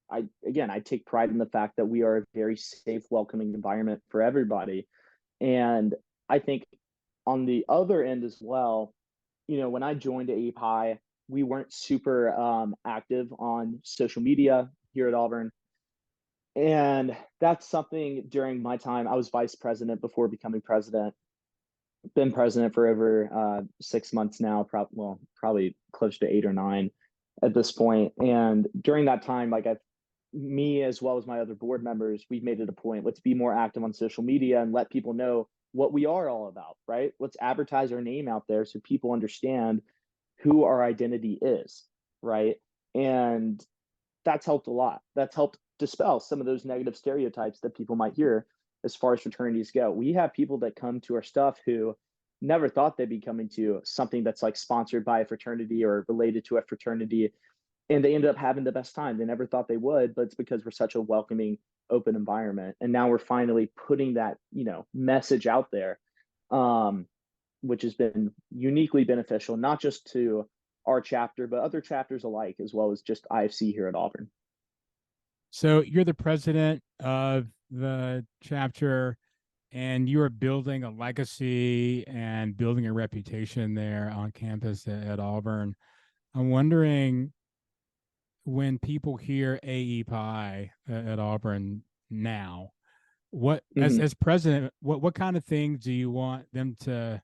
I take pride in the fact that we are a very safe, welcoming environment for everybody. And I think on the other end as well, when I joined AEPi, we weren't super active on social media here at Auburn. And that's something during my time. I was vice president before becoming president. Been president for over 6 months now, probably close to 8 or 9 at this point. And during that time, like me as well as my other board members, we've made it a point. Let's be more active on social media and let people know what we are all about, right? Let's advertise our name out there so people understand who our identity is, right? And that's helped a lot. That's helped dispel some of those negative stereotypes that people might hear as far as fraternities go. We have people that come to our stuff who never thought they'd be coming to something that's like sponsored by a fraternity or related to a fraternity, and they ended up having the best time. They never thought they would, but it's because we're such a welcoming, open environment. And now we're finally putting that, message out there. Um, which has been uniquely beneficial, not just to our chapter, but other chapters alike, as well as just IFC here at Auburn. So you're the president of the chapter, and you are building a legacy and building a reputation there on campus at Auburn. I'm wondering, when people hear AEPi at Auburn now, what, Mm-hmm. as president, what kind of things do you want them to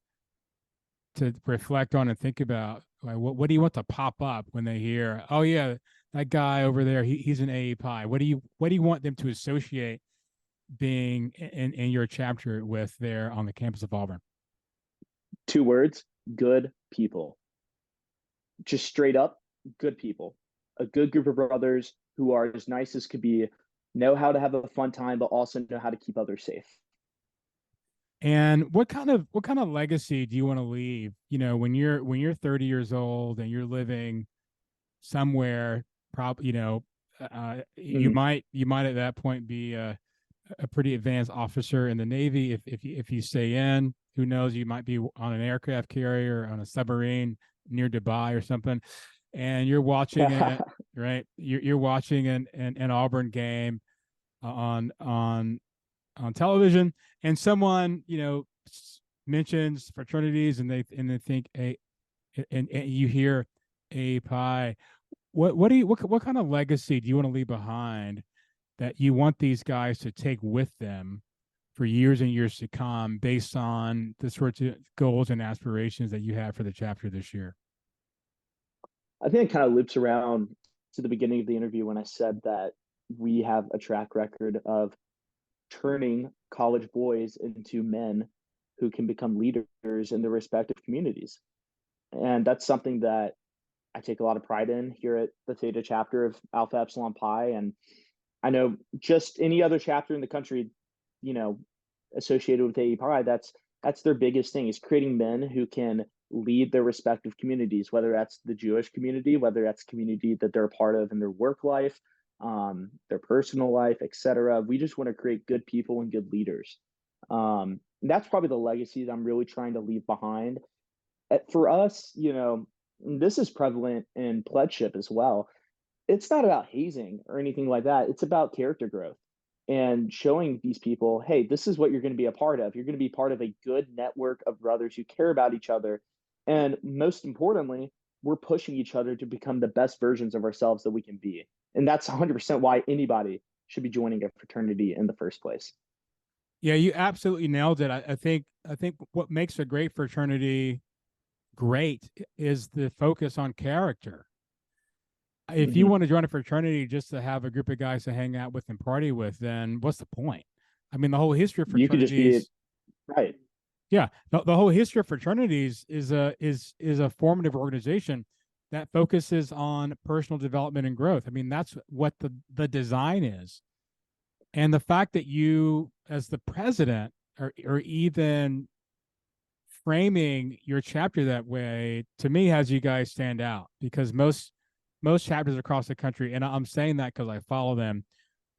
reflect on and think about? Like, what do you want to pop up when they hear, oh yeah, that guy over there, he's an AEPi? What do you want them to associate being in your chapter with there on the campus of Auburn? 2 words: good people. Just straight up, good people. A good group of brothers who are as nice as could be, know how to have a fun time, but also know how to keep others safe. And what kind of legacy do you want to leave? When you're 30 years old and you're living somewhere, probably, you Mm-hmm. might at that point be a pretty advanced officer in the Navy. If you stay in, who knows? You might be on an aircraft carrier, on a submarine near Dubai or something, and you're watching it. Right, you're watching an Auburn game on television, and someone mentions fraternities, and they think a and you hear a pie. What kind of legacy do you want to leave behind that you want these guys to take with them for years and years to come, based on the sorts of goals and aspirations that you have for the chapter this year? I think it kind of loops around to the beginning of the interview when I said that we have a track record of turning college boys into men who can become leaders in their respective communities. And that's something that I take a lot of pride in here at the Theta chapter of Alpha Epsilon Pi. And I know just any other chapter in the country, you know, associated with AEPi, that's their biggest thing, is creating men who can lead their respective communities, whether that's the Jewish community, whether that's community that they're a part of in their work life, their personal life, etc. We just want to create good people and good leaders. That's probably the legacy that I'm really trying to leave behind. For us, this is prevalent in pledgeship as well. It's not about hazing or anything like that. It's about character growth and showing these people, hey, this is what you're going to be a part of. You're going to be part of a good network of brothers who care about each other. And most importantly, we're pushing each other to become the best versions of ourselves that we can be. And that's 100% why anybody should be joining a fraternity in the first place. Yeah, you absolutely nailed it. I think what makes a great fraternity great is the focus on character. If you Mm-hmm. want to join a fraternity just to have a group of guys to hang out with and party with, then what's the point? I mean, the whole history of You could just be fraternities, right. yeah, the whole history of fraternities is a formative organization that focuses on personal development and growth. I mean, that's what the design is. And the fact that you, as the president, or even framing your chapter that way, to me, has you guys stand out, because most chapters across the country, and I'm saying that because I follow them,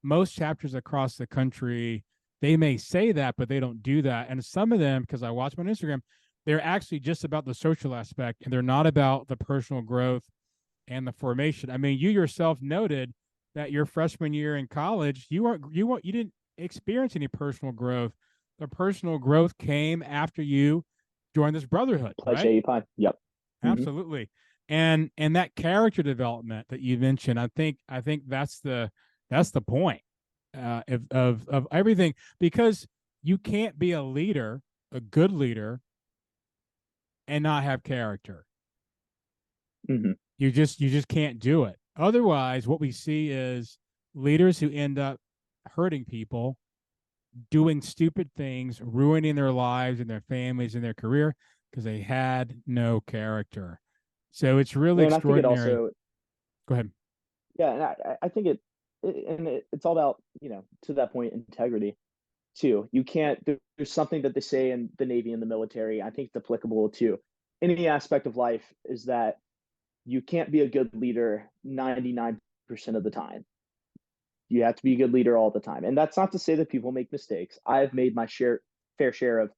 most chapters across the country, they may say that, but they don't do that. And some of them, because I watch them on Instagram, they're actually just about the social aspect, and they're not about the personal growth and the formation. I mean, you yourself noted that your freshman year in college, you didn't experience any personal growth. The personal growth came after you joined this brotherhood, Pledge right? AEPi. Yep. Mm-hmm. Absolutely. And that character development that you mentioned, I think that's the point, of everything, because you can't be a leader, a good leader, and not have character. Mm-hmm. You just can't do it. Otherwise, what we see is leaders who end up hurting people, doing stupid things, ruining their lives and their families and their career because they had no character. So it's really And I think it extraordinary. also, Go ahead. yeah, and I think it's all about, to that point, integrity too. You can't, there's something that they say in the Navy and the military, I think it's applicable to any aspect of life, is that you can't be a good leader 99% of the time. You have to be a good leader all the time. And that's not to say that people make mistakes. I've made my fair share of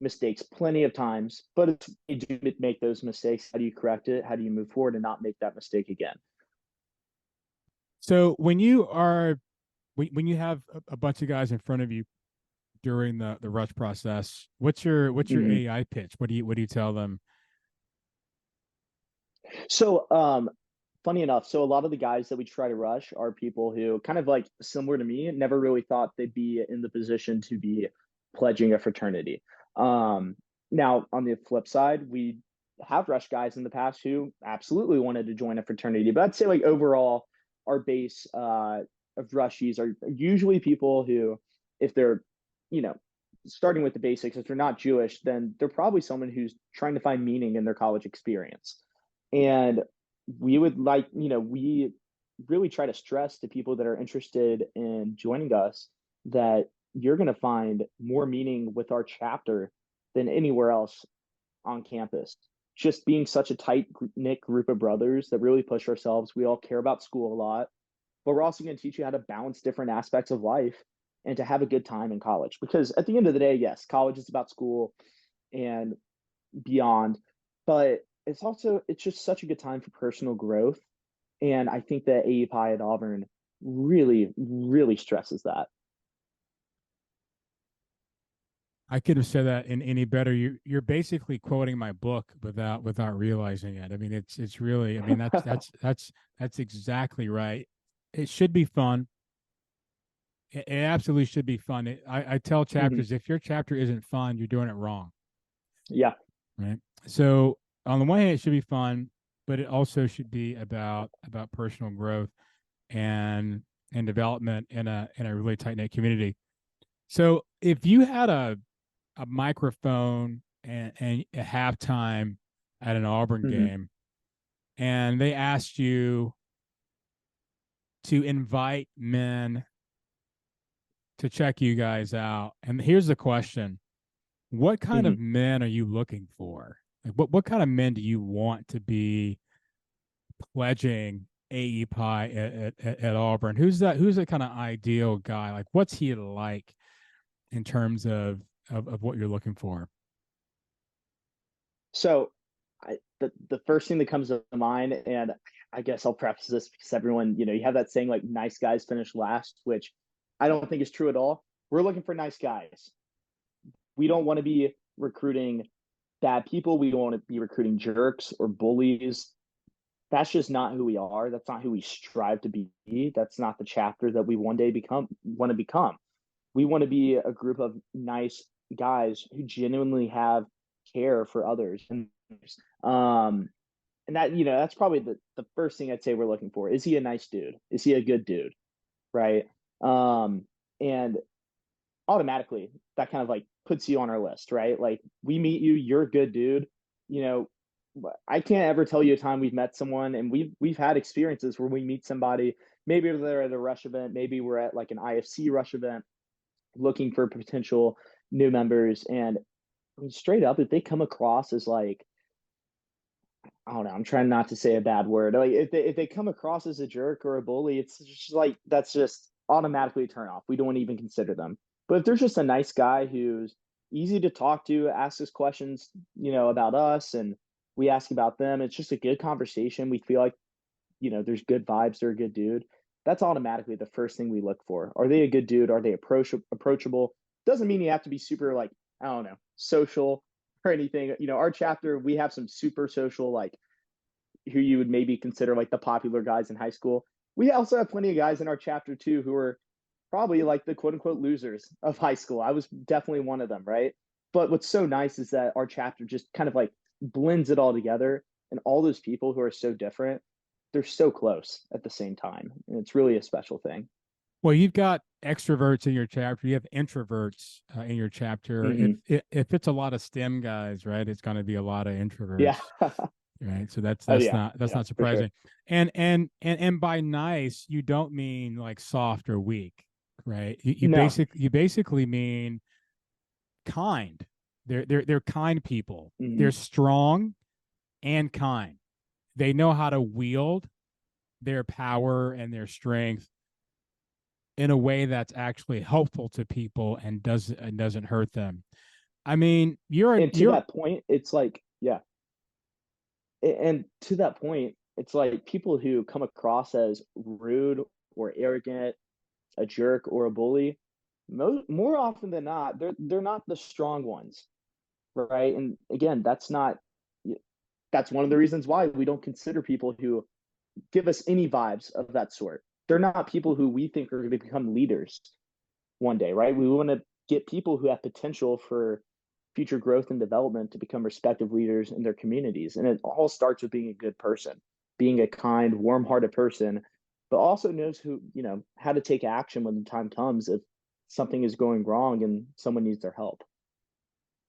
mistakes plenty of times, but if you do make those mistakes, how do you correct it? How do you move forward and not make that mistake again? So when you have a bunch of guys in front of you during the rush process, what's your Mhm. AI pitch? What do you tell them? So, funny enough, so a lot of the guys that we try to rush are people who kind of like similar to me, never really thought they'd be in the position to be pledging a fraternity. Um, Now on the flip side, we have rushed guys in the past who absolutely wanted to join a fraternity, but I'd say like overall, our base of rushies are usually people who, if they're, you know, starting with the basics, if they're not Jewish, then they're probably someone who's trying to find meaning in their college experience. And we would like, we really try to stress to people that are interested in joining us that you're going to find more meaning with our chapter than anywhere else on campus. Just being such a tight knit group of brothers that really push ourselves. We all care about school a lot, but we're also going to teach you how to balance different aspects of life and to have a good time in college. Because at the end of the day, yes, college is about school and beyond, but it's just such a good time for personal growth. And I think that AEPi at Auburn really, really stresses that. I could have said that in any better. You're basically quoting my book without realizing it. I mean, it's really. I mean, that's exactly right. It should be fun. It absolutely should be fun. I tell Hmm. chapters, if your chapter isn't fun, you're doing it wrong, Yeah. right? So on the one hand, it should be fun, but it also should be about personal growth and development in a really tight knit community. So if you had a microphone and a halftime at an Auburn Hmm. game, and they asked you to invite men to check you guys out. And here's the question: what kind Hmm. of men are you looking for? Like, what kind of men do you want to be pledging AEPi at Auburn? Who's the kind of ideal guy? Like, what's he like in terms of what you're looking for? So the first thing that comes to mind, and I guess I'll preface this because everyone, you have that saying like nice guys finish last, which I don't think is true at all. We're looking for nice guys. We don't want to be recruiting bad people. We don't want to be recruiting jerks or bullies. That's just not who we are. That's not who we strive to be. That's not the chapter that we one day become want to become. We want to be a group of nice guys who genuinely have care for others. Um and that, that's probably the first thing I'd say we're looking for. Is he a nice dude? Is he a good dude? Right. And automatically that kind of like puts you on our list, right? Like we meet you, you're a good dude. You know, I can't ever tell you a time we've met someone, and we've had experiences where we meet somebody. Maybe they're at a rush event, maybe we're at like an IFC rush event looking for potential new members, and I mean, straight up, if they come across as like, I don't know, I'm trying not to say a bad word. Like if they come across as a jerk or a bully, it's just like that's just automatically a turn off. We don't want to even consider them. But if there's just a nice guy who's easy to talk to, asks us questions, about us, and we ask about them, it's just a good conversation. We feel like, there's good vibes, they're a good dude. That's automatically the first thing we look for. Are they a good dude? Are they approachable? Doesn't mean you have to be super like, I don't know, social or anything. Our chapter, we have some super social, like who you would maybe consider like the popular guys in high school. We also have plenty of guys in our chapter too who are probably like the quote unquote losers of high school. I was definitely one of them, right? But what's so nice is that our chapter just kind of like blends it all together, and all those people who are so different, they're so close at the same time. And it's really a special thing. Well, you've got extroverts in your chapter. You have introverts in your chapter. If, Mm-hmm. if it's a lot of STEM guys, right, it's going to be a lot of Yeah. introverts, right? So that's Oh that's yeah. not that's Yeah, not for sure. surprising. And by nice, you don't mean like soft or weak, right? No. You basically mean kind. They're kind people. Mm-hmm. They're strong and kind. They know how to wield their power and their strength in a way that's actually helpful to people and doesn't hurt them. I mean, you're And to you're that point, it's like, yeah. And to that point, it's like people who come across as rude or arrogant, a jerk or a bully, more often than not, they're not the strong ones, right? And again, that's one of the reasons why we don't consider people who give us any vibes of that sort. They're not people who we think are going to become leaders one day, right? We want to get people who have potential for future growth and development to become respective leaders in their communities. And it all starts with being a good person, being a kind, warm-hearted person, but also knows how to take action when the time comes if something is going wrong and someone needs their help.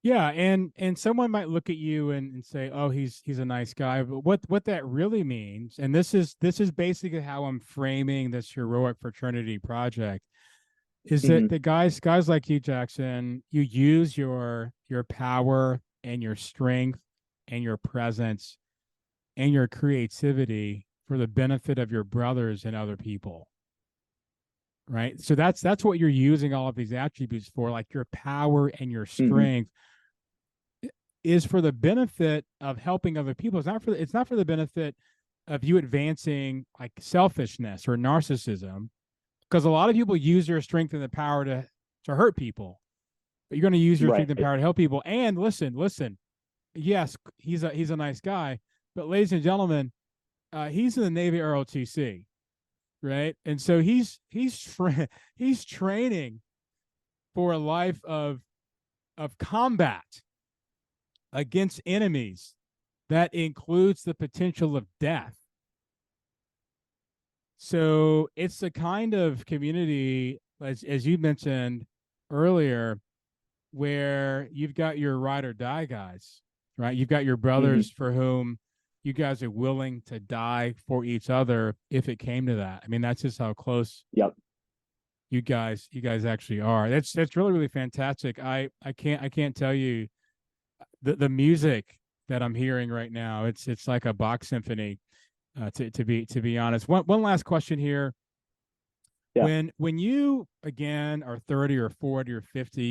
Yeah, and someone might look at you and say, "Oh, he's a nice guy," but what that really means, and this is basically how I'm framing this heroic fraternity project, is that Mm-hmm. the guys like you, Jackson, you use your power and your strength and your presence and your creativity for the benefit of your brothers and other people, right? So that's what you're using all of these attributes for, like your power and your Mm-hmm. strength is for the benefit of helping other people. It's not for the benefit of you advancing like selfishness or narcissism, because a lot of people use their strength and the power to hurt people. But you're going to use your strength and Right. power to help people. And listen. Yes, he's a nice guy, but ladies and gentlemen, he's in the Navy ROTC, right? And so he's training for a life of combat against enemies that includes the potential of death. So it's the kind of community, as you mentioned earlier, where you've got your ride or die guys, right? You've got your Mm-hmm. brothers for whom you guys are willing to die for each other if it came to that. I mean, that's just how close Yep. you guys actually are. That's really really fantastic. I can't tell you the music that I'm hearing right now. It's like a Bach symphony. To be honest, one last question here. Yeah. When you again are 30 or 40 or 50,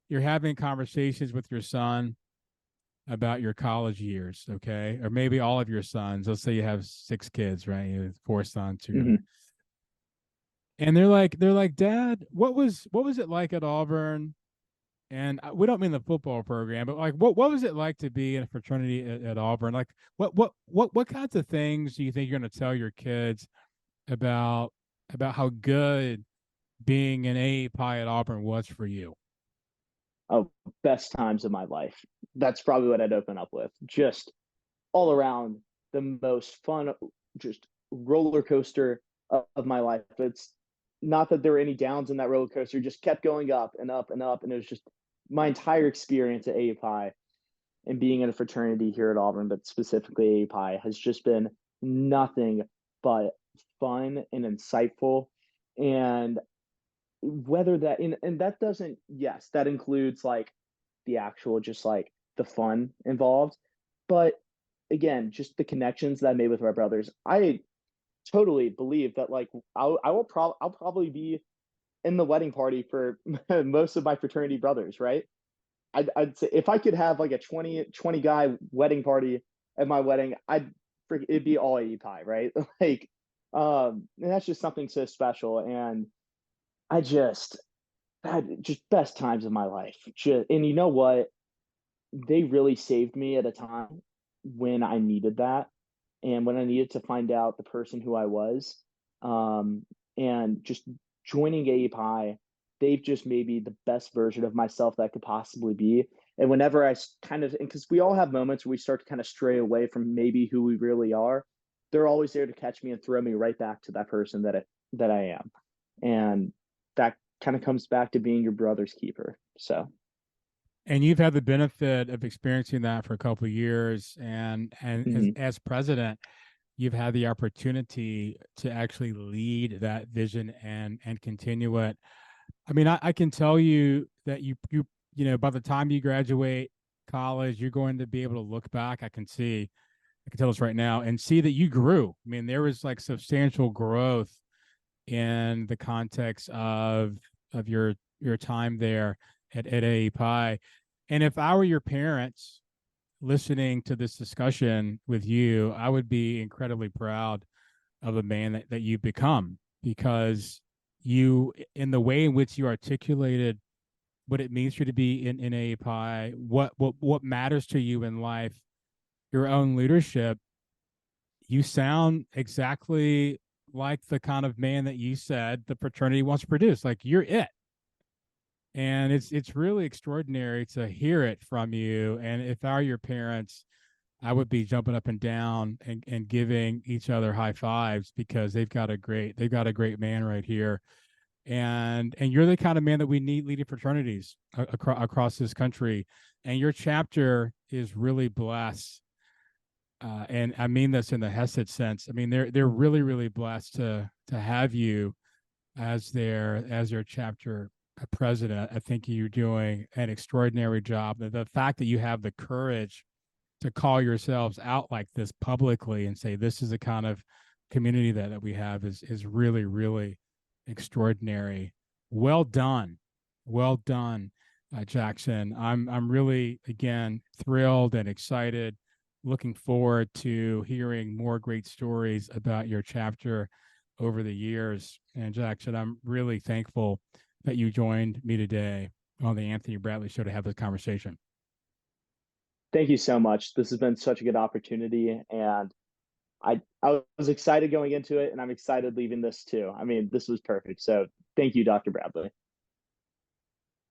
you're having conversations with your son about your college years, okay? Or maybe all of your sons. Let's say you have 6 kids, right? You have 4 sons, 2 daughters. Mm-hmm. And they're like, Dad, what was it like at Auburn? And we don't mean the football program, but like, what was it like to be in a fraternity at Auburn? Like, what kinds of things do you think you're going to tell your kids about about how good being an AEPi at Auburn was for you? Oh, best times of my life. That's probably what I'd open up with. Just all around the most fun, just roller coaster of my life. It's not that there were any downs in that roller coaster; just kept going up and up and up, and it was just my entire experience at AEPi and being in a fraternity here at Auburn, but specifically AEPi, has just been nothing but fun and insightful. And whether that and that doesn't, yes, that includes like the actual just like the fun involved, but again, just the connections that I made with my brothers. I totally believe that like I'll probably be in the wedding party for most of my fraternity brothers, right? I'd say if I could have like a 20 guy wedding party at my wedding, it'd be all AEPi, right? Like and that's just something so special. And I just had just best times of my life. And you know what? They really saved me at a time when I needed that and when I needed to find out the person who I was. Um, and just joining AEPi, they've just made me the best version of myself that I could possibly be. And whenever kind of, because we all have moments where we start to kind of stray away from maybe who we really are, they're always there to catch me and throw me right back to that person that I am. And that kind of comes back to being your brother's keeper. So, And you've had the benefit of experiencing that for a couple of years, and as, mhm. as president, you've had the opportunity to actually lead that vision and continue it. I mean, I can tell you that by the time you graduate college, you're going to be able to look back. I can tell us right now and see that you grew. I mean, there was like substantial growth in the context of your time there. at AEPi. And if I were your parents listening to this discussion with you, I would be incredibly proud of the man that you've become, because you, in the way in which you articulated what it means for you to be in AEPi, what matters to you in life, your own leadership, you sound exactly like the kind of man that you said the fraternity wants to produce. Like, you're it. And it's really extraordinary to hear it from you. And if I were your parents, I would be jumping up and down and giving each other high fives, because they've got a great man right here. And you're the kind of man that we need leading fraternities across this country. And your chapter is really blessed. And I mean this in the Hesed sense. I mean, they're really, really blessed to have you as their chapter president. I think you're doing an extraordinary job. The fact that you have the courage to call yourselves out like this publicly and say this is the kind of community that we have is really, really extraordinary. Well done. Well done, Jackson. I'm really, again, thrilled and excited, looking forward to hearing more great stories about your chapter over the years. And Jackson, I'm really thankful that you joined me today on the Anthony Bradley Show to have this conversation. Thank you so much. This has been such a good opportunity, and I was excited going into it, and I'm excited leaving this too. I mean, this was perfect. So thank you, Dr. Bradley.